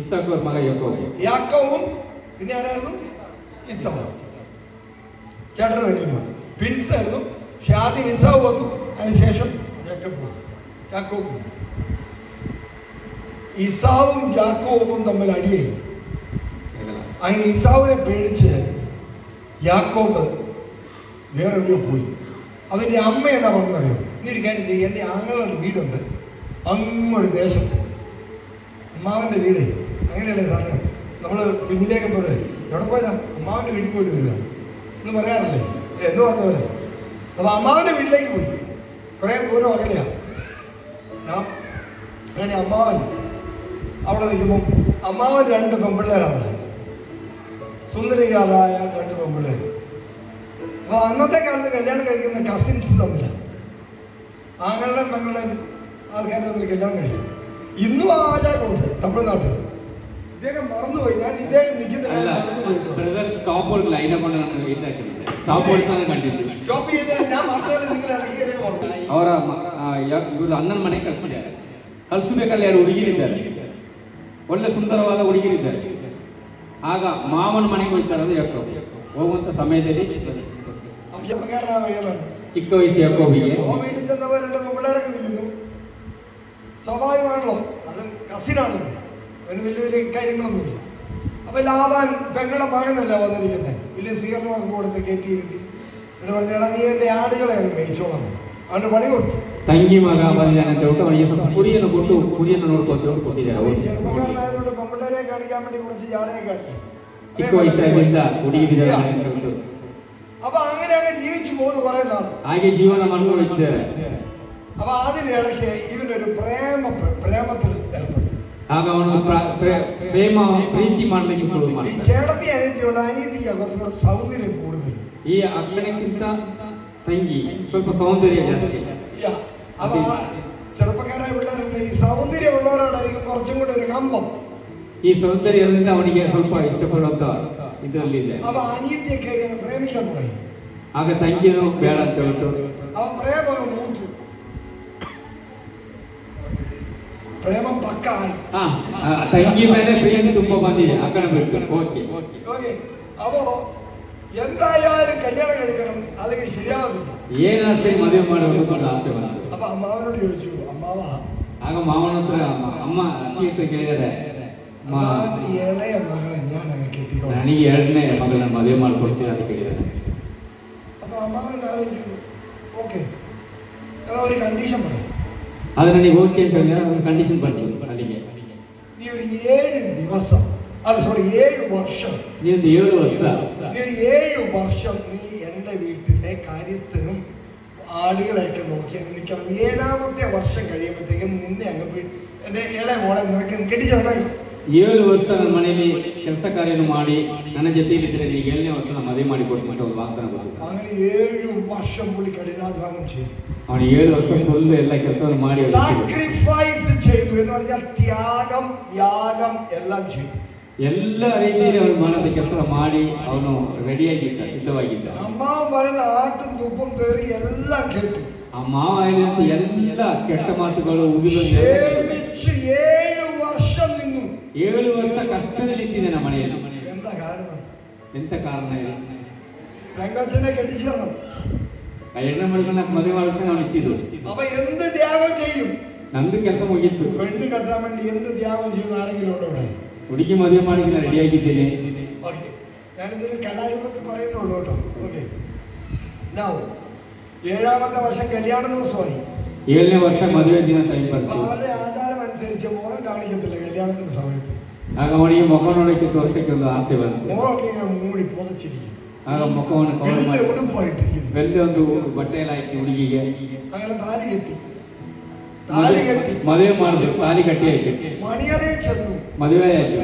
ಇಸಾಕರ ಮಗ ಯಾಕೋಬ. യാക്കോബും പിന്നെ ആരായിരുന്നു? ഇസാവ്. ചേട്ടനും അനിയനും ട്വിൻസ് ആയിരുന്നു. പക്ഷെ ആദ്യം ഇസാവ് വന്നു, അതിനുശേഷം യാക്കോബ്. ഇസാവും യാക്കോബും തമ്മിൽ അടിയായി. അങ്ങനെ ഇസാവിനെ പേടിച്ച് യാക്കോബ് വേറെ എവിടെയോ പോയി. അവൻ്റെ അമ്മ എന്നാ പറഞ്ഞറിയോ? നീ ഒരു കാര്യം ചെയ്യും, എൻ്റെ ആങ്ങളുടെ വീടുണ്ട് അങ്ങൊരു ദേശത്ത്, അമ്മാവൻ്റെ വീട്. അങ്ങനെയല്ലേ സമയം നമ്മൾ കുഞ്ഞിലേക്ക് പോരെ എവിടെ പോയതാ? അമ്മാവൻ്റെ വീട്ടിൽ പോയിട്ട് വരിക എന്ന് പറയാറില്ലേ, എന്ന് പറഞ്ഞ പോലെ. അപ്പോൾ അമ്മാവൻ്റെ വീട്ടിലേക്ക് പോയി. കുറേ ദൂരം അകലെയാണ്. അങ്ങനെ അമ്മാവൻ അവിടെ നിൽക്കുമ്പം അമ്മാവൻ 2 പെൺപിള്ളേരാണ്, സുന്ദരികാരായ 2 പെൺപിള്ളേർ. അപ്പോൾ അന്നത്തെ കാലത്ത് കല്യാണം കഴിക്കുന്ന കസിൻസ് തമ്മിലാണ്, ആങ്ങളുടെ പെങ്ങളുടെ ആൾക്കാർ തമ്മിൽ കല്യാണം കഴിക്കും. ഇന്നും ആ ആചാരമുണ്ട് തമിഴ്നാട്ടിൽ. ഇദ്ദേഹം മറന്നുപോയി, ഞാൻ ഇദ്ദേഹം നിൽക്കുന്ന സ്റ്റോപ്പ് ചെയ്ത് ഞാൻ മറന്നാലും നിങ്ങൾ ഇടയ്ക്ക് പറഞ്ഞു. ಅವರ ಇವರು ಅಣ್ಣನ ಮನೆ ಕಳಿಸಿದ್ದಾರೆ. ಕಳಿಸಬೇಕಲ್ಲ ಯಾರು ಹುಡುಗಿರಿದ್ದಾರೆ, ಒಳ್ಳೆ ಸುಂದರವಾದ ಹುಡುಗಿರಿದ್ದಾರೆ. ಆಗ ಮಾವನ ಮನೆಗೆ ಹೋಗ್ತಾರೆ ಯಾಕೋಬ. ಹೋಗುವಂತ ಸಮಯದಲ್ಲಿ ಚಿಕ್ಕ ವಯಸ್ಸು ಯಾಕೋಬಿಗೆ വീട്ടിൽ ചെന്നവർ 2 പെൺപിള്ളേരൊക്കെ നിൽക്കുന്നു. സ്വാഭാവികമാണല്ലോ, അത് കസിനാണല്ലോ, അവന് വലിയ വലിയ കാര്യങ്ങളൊന്നുമില്ല. അപ്പൊ ലാബാൻ പെങ്ങളുടെ മകനല്ല വന്നിരിക്കുന്നത്, വലിയ സ്വീകരണമൊക്കെ കൊടുത്ത് കയറ്റിയിരുത്തി. എന്നിട്ട് പറഞ്ഞാൽ നീ എൻ്റെ ആടുകളെ അങ്ങ് മേയിച്ചോളാം. അവന് പണി കൊടുത്തു. ತಂಗಿ ಮಗ ಬಂದಿದ್ದಾನೆ ಅಂತ ಹೇಳ್ಬಿಟ್ಟು ಅವನಿಗೆ ಸ್ವಲ್ಪ ಕುರಿಯನ್ನು ಕೊಟ್ಟು ಕುರಿಯನ್ನು ನೋಡ್ಕೊತಿದ್ದಾರೆ. ഈ ചെറുപ്പക്കാരനായതുകൊണ്ട് പെൺപിള്ളേരെ കാണിക്കാൻ വേണ്ടി കുറച്ച് ജാടയെ കാണിക്കും. ಚಿಕ್ಕ ವಯಸ್ಸಾಗಿಂದ ಹುಡುಗಿರಿದ್ದಾರೆ ಅಂತ ಹೇಳ್ಬಿಟ್ಟು അപ്പൊ അങ്ങനെ അങ്ങ് ജീവിച്ചു പോകുന്നു കുറെ നാൾ. ಹಾಗೆ ಜೀವನ ಮಾಡ್ಕೊಂಡು ಇದ್ದಾರೆ. അപ്പൊ അതിനിടയ്ക്ക് ഇവനൊരു പ്രേമത്തിൽ ഏർപ്പെട്ടു. ಆಗ ಅವನು ಪ್ರೀತಿ ಮಾಡ್ಲಿಕ್ಕೆ ಶುರು ഈ ಮಾಡ್ತಾನೆ. ചേട്ടത്തി അനിയത്തിയുണ്ട്, അനിയത്തിക്ക് കുറച്ചും കൂടെ സൗന്ദര്യം കൂടുതൽ. ಈ ಅಕ್ಕನಕ್ಕಿಂತ ತಂಗಿ ಸ್ವಲ್ಪ ಸೌಂದರ್ಯ ಜಾಸ್ತಿ. അപ്പൊ ചെറുപ്പക്കാരായ പിള്ളേരുണ്ട്, ഈ സൗന്ദര്യമുള്ളവരോടായിരിക്കും കുറച്ചും കൂടെ ഒരു കമ്പം. ಈ ಸೌಂದರ್ಯದಿಂದ ಅವನಿಗೆ ಸ್ವಲ್ಪ ಇಷ್ಟಪಡುವಂತ ಇದರಲ್ಲಿದೆ. അപ്പൊ അനിയത്തിയെ കയറി അങ്ങ് പ്രേമിക്കാൻ തുടങ്ങി. ಆಗ ತಂಗಿಯನ್ನು ಬೇಡ ಅಂತ ಹೇಳ್ಬಿಟ್ಟು അവ പ്രേമം മൂത്തു, പ്രേമം പക്കായി. ತಂಗಿ ಮೇಲೆ ಪ್ರೀತಿ ತುಂಬಾ ಬಂದಿದೆ, ಅಕ್ಕನ ಬಿಟ್ಟು. Okay okay. അപ്പോ എന്തായാലും കല്യാണം കഴിക്കണം, അല്ലെങ്കിൽ ശരിയാവുന്നില്ല. ಏನಾದ್ರೂ ಮದುವೆ ಮಾಡಬೇಕು ಅಂತ ಆಸೆ ಬಂತು. അപ്പൊ അമ്മാവനോട് ചോദിച്ചു, അമ്മാവ ಆಗ ಮಾವನ ಹತ್ರ ಅಮ್ಮ ಅತ್ತಿ ಹತ್ರ ಕೇಳಿದರೆ, ഇളയ മകളെ ഞാൻ അങ്ങ് കെട്ടിക്കോളാം. ನನಗೆ 2ನೇ ಮಗಳನ್ನ ಮದುವೆ ಮಾಡ್ಕೊಡ್ತೀನಿ ಅಂತ ಕೇಳಿದ್ದಾರೆ. അപ്പൊ അമ്മാവൻ ആലോചിച്ചു, ഓക്കെ, ഒരു കണ്ടീഷൻ പറയും. ಅದು ನನಗೆ ಓಕೆ ಅಂತ ಹೇಳಿದ್ರೆ ಒಂದು ಕಂಡೀಷನ್ ಬರ್ತೀನಿ ಅಲ್ಲಿಗೆ. നീ ഒരു 7 ദിവസം, അല്ല സോറി 7 വർഷം, ನೀನು 7 ವರ್ಷ, നീ ഒരു 7 വർഷം നീ എൻ്റെ വീട്ടിലെ കാര്യസ്ഥനും ആടുകളെയൊക്കെ നോക്കി അങ്ങ് നിൽക്കണം. 7ാമത്തെ വർഷം കഴിയുമ്പോഴത്തേക്കും നിന്നെ അങ്ങ് എൻ്റെ ഇളയ മോളെ നിനക്ക് കെട്ടിച്ചേർന്നാൽ 7 ವರ್ಷ ನನ್ನ ಮನೆಯಲ್ಲಿ ಕೆಲಸ ಕಾರ್ಯವನ್ನು ಮಾಡಿ ನನ್ನ ಜೊತೆಯಲ್ಲಿದ್ದರೆ ನಿನಗೆ 7ನೇ ವರ್ಷ ನಾನು ಮದುವೆ ಮಾಡಿ ಕೊಡ್ತೀನಿ ಅಂತ ಒಂದು ವಾಗ್ದಾನ ಕೊಟ್ಟಿದ್ದ. അങ്ങനെ 7 വർഷം പുള്ളി കഠിനാധ്വാനം ചെയ്തു. ಅವನು 7 ವರ್ಷ ಫುಲ್ ಎಲ್ಲ ಕೆಲಸವನ್ನು ಮಾಡಿ സാക്രിഫൈസ് ചെയ്തു എന്ന് പറഞ്ഞാൽ ത്യാഗം, യാഗം എല്ലാം ചെയ്തു. ಎಲ್ಲ ರೀತಿಯಲ್ಲಿ ಅವನು ಮಾಡೋದ ಕೆಲಸ ಮಾಡಿ ಅವನು ರೆಡಿಯಾಗಿದ್ದ, ಸಿದ್ಧವಾಗಿದ್ದ. അമ്മാവൻ പറയുന്ന ആട്ടും തുപ്പും തേറി എല്ലാം കേട്ടു. ಆ ಮಾವ ಹೇಳಿದಂತ ಎಲ್ಲ ಕೆಟ್ಟ ಮಾತುಗಳು ಉಗಿಲು 7 വർഷം നിന്നു. 7 ವರ್ಷ ಕಷ್ಟದಲ್ಲಿಟ್ಟಿದೆ ನಮ್ಮ ಮನೆಯಲ್ಲಿ. എന്താ കാരണം? ಎಂತ ಕಾರಣ ಇಲ್ಲ. പെങ്കൊച്ചിനെ കെട്ടിച്ചേർന്നു. ಹೆಣ್ಣು ಮಕ್ಕಳನ್ನ ಮದುವೆ ಮಾಡೋಕೆ ನಾವು ನಿಂತಿದ್ದು. അപ്പൊ എന്ത് ത്യാഗം ചെയ്യും? ನಂದು ಕೆಲಸ ಮುಗೀತು. പെണ്ണ് കെട്ടാൻ വേണ്ടി എന്ത് ത്യാഗം ചെയ്യുന്ന ആരെങ്കിലും ഉണ്ടോ ഇവിടെ? ಹುಡುಗಿ ಮದುವೆ ಮಾಡಿ ರೆಡಿ ಆಗಿದ್ದೇನೆ. ഓക്കെ, ഞാനിതൊരു കലാരൂപത്തിൽ പറയുന്നുള്ളൂ കേട്ടോ. ഓക്കെ, നൗ 7ാമത്തെ വർഷം കല്യാണ ദിവസമായി. 7ನೇ ವರ್ಷ ಮದುವೆ ದಿನ ಟೈಮ್ അപ്പൊ ಬಂತು. അവരുടെ ആചാരം അനുസരിച്ച് മുഖം കാണിക്കത്തില്ല കല്യാണത്തിന്റെ സമയത്ത്. ಆಗ ಅವನಿಗೆ ಮುಖ ನೋಡಕ್ಕೆ ತೋರ್ಸಕ್ಕೆ ಒಂದು ಆಸೆ ಬಂತು. മുഖമൊക്കെ ഇങ്ങനെ മൂടി പുതച്ചിരിക്കും. ಆಗ ಮುಖವನ್ನು ಕವರ್ വലിയ ಮಾಡಿ ഉടുപ്പായിട്ടിരിക്കുന്നു. ಬೆಳ್ಳಿ ಒಂದು ಬಟ್ಟೆಯಲ್ಲಿ ಹಾಕಿ ಹುಡುಗಿಗೆ അങ്ങനെ താലി കെട്ടി. താലി കെട്ടി ಮದುವೆ ಮಾಡಿದ್ರು. ತಾಲಿ ಕಟ್ಟಿ ಆಯ್ತು. മണിയറയിൽ ചെന്നു. ಮದುವೆ ಆಯ್ತು.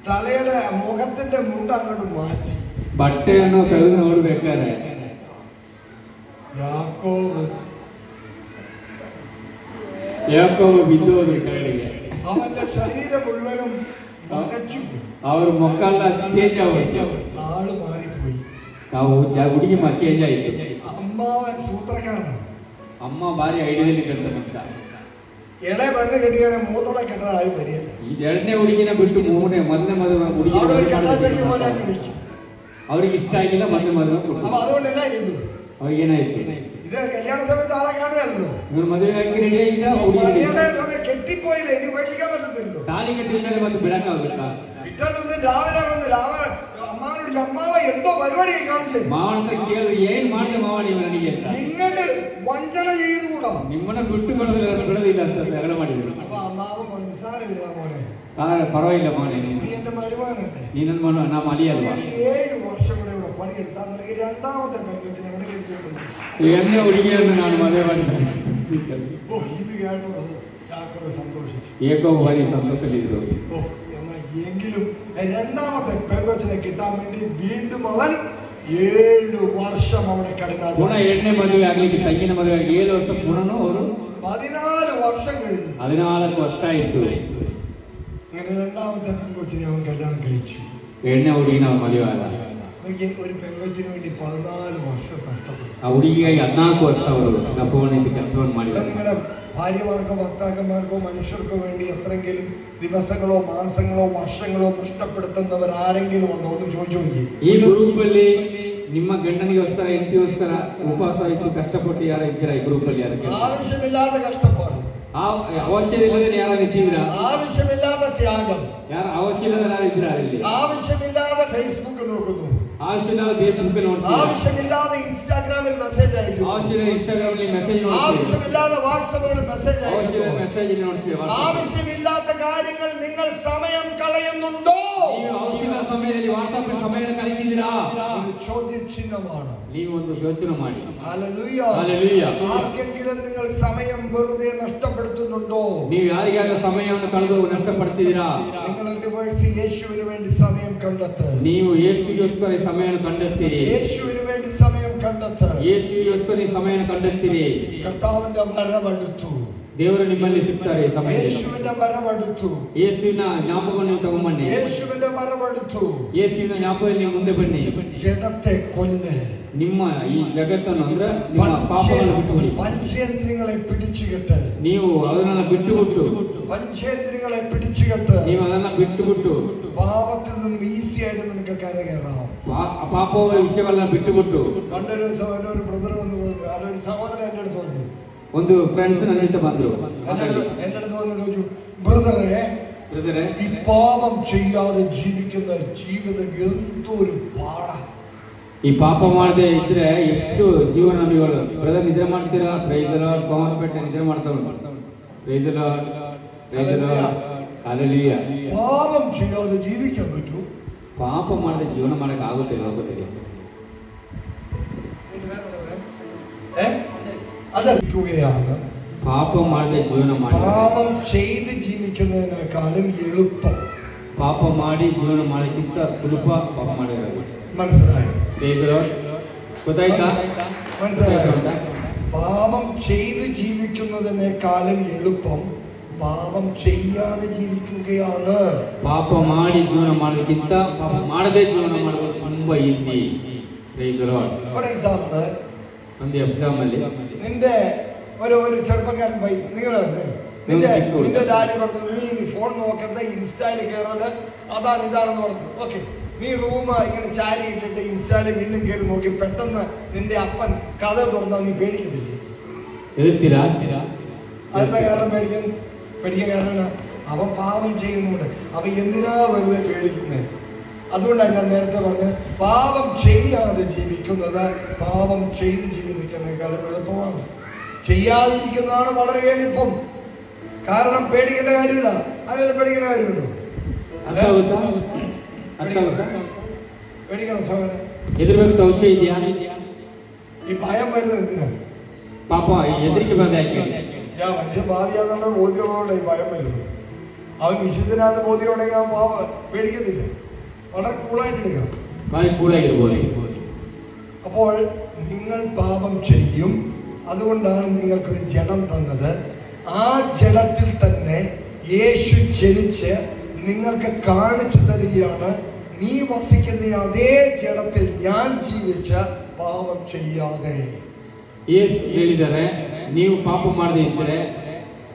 തലയുടെ മുഖത്തിന്റെ മുണ്ട് അങ്ങോട്ട് മാറ്റി. ಬಟ್ಟೆಯನ್ನು ತೆಗೆದು ನೋಡ್ಬೇಕಾದ್ರೆ ಯಾಕೋಬ ಬಿದ್ದು ಹೋದ್ರು ಕೆಳಗೆ. അവന്റെ ശരീരം മുഴുവനും മരച്ചു. ಅವ್ರ ಮುಖ ಎಲ್ಲ ಚೇಂಜ್ ಆಗೋಯ್ತು. ആള് മാറിപ്പോയി. ಹುಡುಗಿ ಚೇಂಜ್ ಆಯ್ತು. അമ്മാവൻ സൂത്രക്കാരനാണ്. ಅಮ್ಮ ಭಾರಿ ಐಡಿಯಾದಲ್ಲಿ ಕಟ್ಟ ಮನುಷ್ಯ. ഇളയ പെണ്ണ് കെട്ടിയാൽ മൂത്തോടെ കെട്ടാൻ ആരും വരികയില്ല. ಈ 2ನೇ ಹುಡುಗಿನ ಬಿಟ್ಟು ಮೊದಲನೇ ಮದುವೆ ಹುಡುಗಿ ಅವ್ರಿಗೆ ಇಷ್ಟ ಆಗಿಲ್ಲ. ಮೊದಲನೇ ಮದುವೆ ಕೊಟ್ಟು അപ്പൊ അതുകൊണ്ട് എന്നാ ചെയ്തു? ಅವ್ರಿಗೆ ಏನಾಯ್ತು? ഇത് കല്യാണ സമയത്ത് ആളെ കാണുകയല്ലോ. ಇವ್ರು ಮದುವೆ ಆಗಿ ರೆಡಿ ಆಗಿದ್ದ. സമയം കെട്ടിപ്പോയില്ല, ഇനി ഉപേക്ഷിക്കാൻ പറ്റത്തില്ലല്ലോ. ತಾಲಿ ಕಟ್ಟಿದ ಮೇಲೆ ಮತ್ತೆ ಬಿಡಕ್ಕಾಗುತ್ತಾ? പിറ്റേ ദിവസം രാവിലെ വന്നില്ല. അവൻ അമ്മാവനോട് അമ്മാവ എന്തോ പരിപാടി കാണിച്ചേ. ಮಾವನ ಕೇಳು, ಏನ್ ಮಾಡಿದೆ ಮಾವ ನೀವು ನನಗೆ ಅಂತ. ഇങ്ങനെ വഞ്ചന ചെയ്തുകൂടാ. ನಿಮ್ಮನ್ನ ಬಿಟ್ಟು ಬಿಡೋದಿಲ್ಲ ಅಂತ ಸಗಲ ಮಾಡಿದ್ರು. അപ്പൊ അമ്മാവൻ പറഞ്ഞു, സാരമില്ല മോനെ, ಪರವಾಗಿಲ್ಲ മോനെ, നീ എന്റെ മരുമാനല്ലേ, ನೀ ನನ್ನ ಮನ ನಾ ಅಲಿಯಲ್ವಾ. 7 വർഷം കൂടെ ഇവിടെ പണിയെടുത്താൽ നിനക്ക് 2ാമത്തെ പെൺകൊച്ചിനെ അവിടെ കഴിച്ചിട്ടുണ്ട്. എന്നെ ಹುಡುಗಿಯನ್ನು ನಾನು ಮದುವೆ ಮಾಡಿದ್ದೇನೆ. ഓ, ഇത് കേട്ടപ്പോൾ യാക്കോബ് സന്തോഷിച്ചു. ಏಕೋ ಭಾರಿ ಸಂತೋಷದಲ್ಲಿದ್ರು. ഓ, എന്നാൽ എങ്കിലും 2ാമത്തെ പെൺകൊച്ചിനെ കിട്ടാൻ വേണ്ടി വീണ്ടും അവൻ 7 വർഷം അവിടെ ಪುನಃ കഠിനാധ്വാനം. 2ನೇ ಮದುವೆ ಆಗ್ಲಿಕ್ಕೆ, ತಂಗಿನ ಮದುವೆ ಆಗಿ 7 ವರ್ಷ ಪುನಃ ಅವರು 14 വർഷം കഴിഞ്ഞു. 14 ವರ್ಷ ಆಯ್ತು. അങ്ങനെ 2ാമത്തെ പെൺകൊച്ചിനെ അവൻ കല്യാണം കഴിച്ചു. 2ನೇ ಹುಡುಗಿನ ಅವ್ರ ಮದುವೆ ಆದ. ഒരു പെൺകൊച്ചിന് വേണ്ടി 14 വർഷം കഷ്ടപ്പെട്ടു. ಆ ಹುಡುಗಿಗಾಗಿ 14 ವರ್ಷ ಅವರು ನಪ್ಪವನಿಗೆ ಕೆಲಸವನ್ನು ಮಾಡಿದ್ದಾರೆ. നിങ്ങളുടെ ഭാര്യമാർക്കോ ഭർത്താക്കന്മാർക്കോ മനുഷ്യർക്കോ വേണ്ടി എത്രയെങ്കിലും ദിവസങ്ങളോ മാസങ്ങളോ വർഷങ്ങളോ നഷ്ടപ്പെടുത്തുന്നവർ ആരെങ്കിലും ഉണ്ടോ എന്ന് ചോദിച്ചു നോക്കി. ಈ ಗ್ರೂಪಲ್ಲಿ ನಿಮ್ಮ ಗಂಡನಿಗೋಸ್ಕರ ಹೆಂಡತಿಗೋಸ್ಕರ ಉಪವಾಸ ಇದ್ದು ಕಷ್ಟಪಟ್ಟು ಯಾರ ಇದ್ದೀರಾ ಈ ಗ್ರೂಪಲ್ಲಿ? ಯಾರು ആവശ്യമില്ലാത്ത കഷ്ടപ്പാട്, ಅವಶ್ಯ ಇಲ್ಲದೆ ಯಾರು ಇದ್ದೀರಾ? ആവശ്യമില്ലാത്ത ത്യാഗം, ಯಾರು ಅವಶ್ಯ ಇಲ್ಲದೆ ಯಾರು ಇದ್ದೀರಾ? ಇಲ್ಲಿ ആവശ്യമില്ലാതെ ഫേസ്ബുക്ക് നോക്കുന്നു, ಅವಶ್ಯ ಇಲ್ಲದೆ ಫೇಸ್ಬುಕ್ ನೋಡ್ತೀರಾ, ആവശ്യമില്ലാതെ ഇൻസ്റ്റാഗ്രാമിൽ മെസ്സേജ് അയക്കുന്നു, ಅವಶ್ಯ ಇಲ್ಲದೆ ಇನ್ಸ್ಟಾಗ್ರಾಮ್ ನಲ್ಲಿ ಮೆಸೇಜ್ ನೋಡ್ತೀರಾ, ആവശ്യമില്ലാതെ വാട്സാപ്പുകളിൽ മെസ്സേജ് ಅವಶ್ಯ ಇಲ್ಲದೆ അയക്കുന്നു. ಮೆಸೇಜ್ ನೋಡ್ತೀರಾ. ആവശ്യമില്ലാത്ത കാര്യങ്ങൾ നിങ്ങൾ സമയം കളയുന്നുണ്ടോ? ನೀವು ಔಷಧ ಸಮಯದಲ್ಲಿ ವಾಟ್ಸ್ಆಪ್ ಸಮಯ ಕಳೀತಿದ್ದೀರಾ? ഒരു ചോദ്യചിഹ്നമാണ്. ನೀವು ಒಂದು ಯೋಚನೆ ಮಾಡಿ. ഹല്ലേലൂയ. ഹല്ലേലൂയ. ആർക്കെങ്കിലും നിങ്ങൾ സമയം വെറുതെ നഷ്ടപ്പെടുത്തുന്നുണ്ടോ? ನೀವು ಯಾರಿಗಾಗ ಸಮಯವನ್ನು ಕಳೆದು ನಷ್ಟಪಡ್ತಿದ್ದೀರಾ? നിങ്ങൾ റിവേഴ്സ് യേശുവിന് വേണ്ടി സമയം കണ്ടെത്ത്. ನೀವು ಯೇಸುವಿಗೋಸ್ಕರ ಈ ಸಮಯವನ್ನು ಕಂಡುತ್ತೀರಿ. യേശുവിന് വേണ്ടി സമയം കണ്ടെത്ത്. ಯೇಸುವಿಗೋಸ್ಕರ ಈ ಸಮಯವನ್ನು ಕಂಡುತ್ತೀರಿ. കർത്താവിന്റെ വരവടുത്തു. ದೇವರು ನಿಮ್ಮಲ್ಲಿ ಸಿಗ್ತಾರೆ ಈ ಸಮಯದಲ್ಲಿ. യേശുവിന്റെ വരവടുത്തു. ಯೇಸುವಿನ ಜ್ಞಾಪಕವನ್ನು ನೀವು ತಗೊಂಡ್ಬನ್ನಿ. യേശുവിന്റെ വരവടുത്തു. ಯೇಸುವಿನ ಜ್ಞಾಪಕದಲ್ಲಿ ನೀವು ಮುಂದೆ ಬನ್ನಿ. ജഡത്തെ കൊല്ല്. ನಿಮ್ಮ ಈ ಜಗತ್ತನ್ನು ಅಂದ್ರೆ ನಿಮ್ಮ ಪಾಪಗಳನ್ನು ಬಿಟ್ಟುಬಿಡಿ. പഞ്ചേന്ദ്രിയങ്ങളെ പിടിച്ചുകെട്ട്. ನೀವು ಅದನ್ನೆಲ್ಲ ಬಿಟ್ಟುಬಿಟ್ಟು, പഞ്ചേന്ദ്രിയങ്ങളെ പിടിച്ചുകെട്ട് ನೀವು ಅದನ್ನ ಬಿಟ್ಟುಬಿಟ್ಟು പാപത്തിൽ നിന്നും ഈസി ആയിട്ട് നിനക്ക് കരകയറാം. ಪಾಪವ ವಿಷಯವೆಲ್ಲ ಬಿಟ್ಟುಬಿಟ್ಟು. പണ്ടൊരു ഒരു ബ്രദർ വന്നു, അതൊരു സഹോദരൻ എൻ്റെ അടുത്ത് വന്നു. ಒಂದು ಫ್ರೆಂಡ್ಸ್ ನನ್ನ ಜೊತೆ ಬಂದ್ರು. എൻ്റെ അടുത്ത് വന്നു ചോദിച്ചു, ബ്രദറെ, ഈ പാപം ചെയ്യാതെ ജീവിക്കുന്ന ജീവിതം എന്തൊരു പാടാ. ಈ ಪಾಪ ಮಾಡದೆ ಇದ್ರೆ ಎಷ್ಟು ಜೀವನ ನಮಗೆ. ಬ್ರದರ್ ನಿದ್ರೆ ಮಾಡ್ತೀರಾ? Price the lord. ಸೋಮವಾರಪೇಟೆ ನಿದ್ರೆ ಮಾಡ್ತಾ ಉಂಟು. Praise the Lord, praise the Lord, hallelujah. പാപം ചെയ്യാതെ ജീവിക്കാൻ പറ്റൂ? ಪಾಪ ಮಾಡದೆ ಜೀವನ ಮಾಡಕ್ಕೆ ಆಗುತ್ತೆ? ಹೋಗುತ್ತಿದೆ. അതൽക്കുകയാണ്. ಪಾಪ ಮಾಡದೆ ಜೀವನ ಮಾಡಿ, പാപം ചെയ്ത് ജീവിക്കുന്നതിനേക്കാളും എളുപ്പം. ಪಾಪ ಮಾಡಿ ಜೀವನ ಮಾಡೋಕ್ಕಿಂತ ಸುಲಭ ಪಾಪ ಮಾಡಿರೋದು. മനസ്സിലായോ? Praise the Lord. ಗೊತ್ತಾಯ್ತಾ? മനസ്സിലായോ? പാപം ചെയ്ത് ജീവിക്കുന്നതിനേക്കാളും എളുപ്പം പാപം ചെയ്യാതെ ജീവിക്കുകയാണ്. ಪಾಪ ಮಾಡಿ ಜೀವನ ಮಾಡೋಕ್ಕಿಂತ ಪಾಪ ಮಾಡದೆ ಜೀವನ ಮಾಡೋದು ತುಂಬಾ easy. Praise the Lord. For example, ಒಂದು ಎಕ್ಸಾಮ್ ಅಲ್ಲಿ നിന്റെ ഒരു ചെറുപ്പക്കാരൻ നിങ്ങളാണ് നിന്റെ ഡാഡി പറഞ്ഞു നീ ഫോൺ നോക്കരുത്, ഇൻസ്റ്റയിൽ കയറല്, അതാണ് ഇതാണെന്ന് പറഞ്ഞു. ഓക്കെ, നീ റൂം ഇങ്ങനെ ചാരി ഇട്ടിട്ട് ഇൻസ്റ്റയിൽ വീണ്ടും കയറി നോക്കി പെട്ടെന്ന് നിന്റെ അപ്പൻ കഥ തുറന്നാൽ നീ പേടിക്കത്തില്ലേ? അതെന്താ കാരണം? പേടിക്കാൻ കാരണം അവൻ പാപം ചെയ്യുന്നുണ്ട്. അവൻ എന്തിനാ വെറുതെ പേടിക്കുന്നത്? അതുകൊണ്ടാണ് ഞാൻ നേരത്തെ പറഞ്ഞത്, പാപം ചെയ്യാതെ ജീവിക്കുന്നത് പാപം ചെയ്ത് ജീവിക്കുന്നതിനേക്കാളും എളുപ്പമാണ്. ചെയ്യാതിരിക്കുന്നതാണ് വളരെ എളുപ്പം. കാരണം പേടിക്കേണ്ട കാര്യമില്ല. ആരെങ്കിലും പേടിക്കേണ്ട കാര്യമുണ്ടോ? പേടിക്കണം സഹോദരൻ. ഈ ഭയം വരുന്നത് എന്തിനാണ്? മനുഷ്യ ഭാവിയാന്നുള്ള ബോധ്യമുള്ളതുകൊണ്ട് ഈ ഭയം വരുന്നത്. അവൻ വിശുദ്ധനാന്ന് ബോധ്യമുണ്ടെങ്കിൽ അവൻ പേടിക്കത്തില്ല. വളരെ കൂളായിട്ട് എടുക്കാം. അപ്പോൾ നിങ്ങൾ പാപം ചെയ്യും. അതുകൊണ്ടാണ് നിങ്ങൾക്കൊരു ജഡം തന്നത്. ആ ജഡത്തിൽ തന്നെ യേശു ജനിച്ച് നിങ്ങൾക്ക് കാണിച്ചു തരികയാണ്, നീ വസിക്കുന്ന അതേ ജഡത്തിൽ ഞാൻ ജീവിച്ച ಪಾಪಂ ചെയ്യാതെ. ಯೇಸು ಹೇಳಿದರೆ ನೀವು ಪಾಪ ಮಾಡದೇ ಇದ್ದರೆ,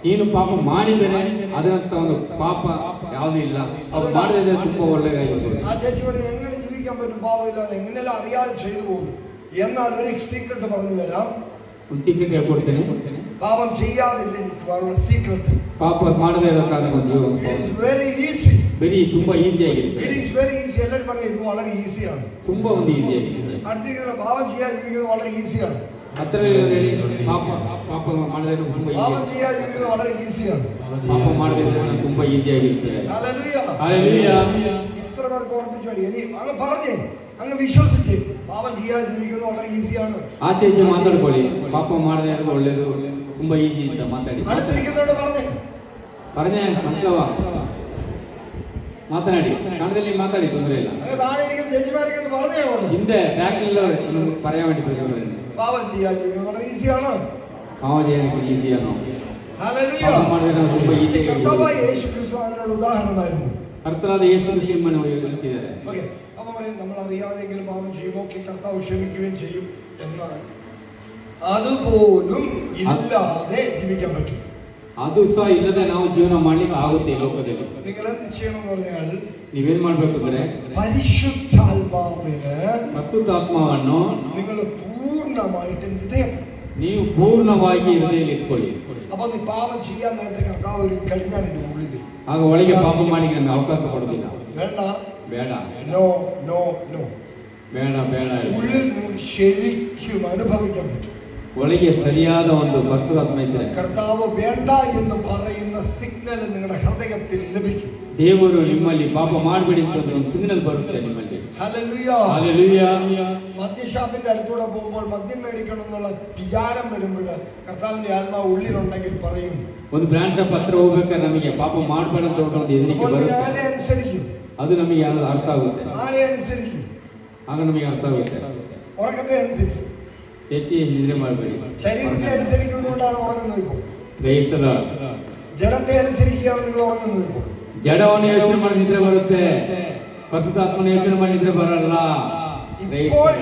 ನೀನು ಪಾಪ ಮಾಡಿದರೆ ಅದರಂತ ಒಂದು ಪಾಪ ಯಾವುದೂ ಇಲ್ಲ. ಅದು ಮಾಡದೇ ಇದ್ದರೆ ತುಂಬಾ ಒಳ್ಳೆಯದಾಗಿರುತ್ತದೆ. ആ ചേച്ചിയോട് എങ്ങനെ ജീവിക്കാൻ പറ്റും പാപമില്ലാതെ? എങ്ങനെയെല്ലാം അറിയാതെ ചെയ്തു പോകും. എന്നാൽ ഒരു സീക്രട്ട് പറഞ്ഞു തരാം. ಒಂದು ಸೀಕ್ರೆಟ್ ಹೇಳ್ಕೊಡ್ತೇನೆ. പാപം ചെയ്യാതെ ജീവിക്കുവാനുള്ള സീക്രട്ട്. ಪಾಪ ಮಾಡದೇ ಇರಬೇಕಾದ ಒಂದು ಜೀವನ. It is very easy. ಬರೀ ತುಂಬಾ ಈಸಿ ಆಗಿದೆ. It is very easy. ಎಲ್ಲರೂ പറഞ്ഞു ಇದು വളരെ ഈസിയാണ്. ತುಂಬಾ ಒಂದು ಈಸಿ ಆಗಿದೆ. അടുത്തിരിക്കുന്ന പാപം ചെയ്യാതെ ജീവിക്കുന്നത് വളരെ ഈസിയാണ്. ಹತ್ರ ಪಾಪ ಮಾಡದೇ ತುಂಬಾ ಈಸಿ. പാപം ചെയ്യാതെ ജീവിക്കുന്നത് വളരെ ഈസിയാണ്. ಪಾಪ ಮಾಡದೇ ಇದ್ದರೆ ತುಂಬಾ ಈಸಿ ಆಗಿರುತ್ತದೆ. ഹല്ലേലൂയ. ഹല്ലേലൂയ. എത്ര പേർക്ക് ഉറപ്പിച്ചു ഇനി അങ്ങ് പറഞ്ഞേ, അങ്ങ് വിശ്വസിച്ച് പാപം ചെയ്യാതെ ജീവിക്കുന്നത് വളരെ ഈസിയാണ്. ಆಚೆ ಈಚೆ ಮಾತಾಡ್ಕೊಳ್ಳಿ, ಪಾಪ ಮಾಡದೇ ಇರೋದು ಒಳ್ಳೇದು, ತುಂಬಾ ಈಸಿ ಅಂತ ಮಾತಾಡಿ. അടുത്തിരിക്കുന്നവരോട് പറഞ്ഞേ മനസ്സിലാവാ, ಮಾತನಾಡಿ, ಕನ್ನಡದಲ್ಲಿ ಮಾತಾಡಿ, ತೊಂದರೆ ಇಲ್ಲ. അങ്ങ് താഴെ ഇരിക്കുന്ന ചേച്ചിമാരിങ്ങനെ പറഞ്ഞേ അങ്ങോട്ട്. ಹಿಂದೆ ಬ್ಯಾಕ್ನಲ್ಲವರು പറയാൻ വേണ്ടി പറയുന്നത് പാപം ചെയ്യാതെ ജീവിക്കുന്നത് വളരെ ഈസിയാണ്. പാപം ചെയ്യാൻ ഈസിയാണോ? ഹല്ലേലൂയ. പാപം ಮಾಡದೇ ತುಂಬಾ ಈಸಿ. കർത്താവായ യേശു ക്രിസ്തു അതിനുള്ള ഉദാഹരണമായിരുന്നു. കർത്താവായ യേശു ക്രിസ്തുവിനെ വിളിച്ചിದ್ದಾರೆ. ഓക്കേ, അപ്പോൾ പറയും നമ്മൾ അറിയാതെങ്കിലും പാപം ചെയ്യുമ്പോൾ ഓക്കേ കർത്താവ് ക്ഷമിക്കുകയും ചെയ്യും. എന്നാൽ അതുപോലും ഇല്ലാതെ ജീവിക്കാൻ പറ്റും. ಅದು ಸಹ ಇಲ್ಲದೆ ನಾವು ಜೀವನ ಮಾಡ್ಲಿಕ್ಕೆ ಆಗುತ್ತೆ ಈ ಲೋಕದಲ್ಲಿ. നിങ്ങൾ എന്ത് ചെയ്യണം എന്ന് പറഞ്ഞാൽ ನೀವೇನ್ ಮಾಡ್ಬೇಕಂದ್ರೆ പരിശുദ്ധാത്മാവിന് നിങ്ങൾ പൂർണ്ണമായിട്ടും വിധേയപ്പെടും. ನೀವು ಪೂರ್ಣವಾಗಿ ಹೃದಯದಲ್ಲಿ ಇಟ್ಕೊಳ್ಳಿ. അപ്പോൾ നീ പാപം ചെയ്യാൻ നേരത്തെ കർത്താവ് ഒരു കടിഞ്ഞാനിട്ട് ഉള്ളിൽ. ಆಗ ಒಳಗೆ ಪಾಪ ಮಾಡ್ಲಿಕ್ಕೆ ನಮಗೆ ಅವಕಾಶ ಕೊಡೋದಿಲ್ಲ. വേണ്ട, ಬೇಡ, നോ നോ നോ, ಬೇಡ ಬೇಡ. ഉള്ളിൽ നിങ്ങൾക്ക് ശരിക്കും അനുഭവിക്കാൻ പറ്റും. ಒಳಗೆ ಸರಿಯಾದ ಒಂದು ಪರಿಶುದ್ಧಾತ್ಮ ಇದ್ದರೆ കർത്താവ് വേണ്ട എന്ന് പറയുന്ന സിഗ്നൽ നിങ്ങളുടെ ഹൃദയത്തിൽ ലഭിക്കും. ದೇವರು ನಿಮ್ಮಲ್ಲಿ ಪಾಪ ಮಾಡಬೇಡಿ ಅಂತ ಒಂದು ಸಿಗ್ನಲ್ ಬರುತ್ತೆ ನಿಮ್ಮಲ್ಲಿ. ഹല്ലേലൂയ. ഹല്ലേലൂയ. മദ്യഷാപ്പിന്റെ അടുത്തൂടെ പോകുമ്പോൾ മദ്യം മേടിക്കണം എന്നുള്ള വിചാരം വരുമ്പോൾ കർത്താവിന്റെ ആത്മാവ് ഉള്ളിലുണ്ടെങ്കിൽ പറയും. ಒಂದು ಬ್ರಾಂಡ್ ಶಾಪ್ ಹತ್ರ ಹೋಗ್ಬೇಕಾದ್ರೆ ನಮಗೆ ಪಾಪ ಮಾಡಬೇಡ ಅಂತ ಒಂದು ಹೆದರಿಕೆ ಬರುತ್ತೆ. ആരെ അനുസരിക്കും? ಅದು ನಮಗೆ ಅರ್ಥ ಆಗುತ್ತೆ. ആരെ അനുസരിക്കും? ಆಗ ನಮಗೆ ಅರ್ಥ ಆಗುತ್ತೆ. ഉറക്കത്തെ അനുസരിക്കും. ചേച്ചി നിദ്ര ಮಾಡಬೇಡಿ. ശരീരത്തെ അനുസരിക്കുന്നതുകൊണ്ടാണ് ഉറങ്ങുന്നത്. ഇപ്പോൾ ಪ್ರೈಸ್ ದಿ ಲಾರ್ಡ್. ജഡത്തെ അനുസരിക്കുകയാണ് നിങ്ങൾ ഉറങ്ങുന്നത്. ഇപ്പോൾ ಜಡವನ್ನು ಯೋಚನೆ ಮಾಡಿ ನಿದ್ರೆ ಬರುತ್ತೆ, ಪರಿಶುದ್ಧಾತ್ಮನ ಯೋಚನೆ ಮಾಡಿ ನಿದ್ರೆ ಬರಲ್ಲ. ഇപ്പോൾ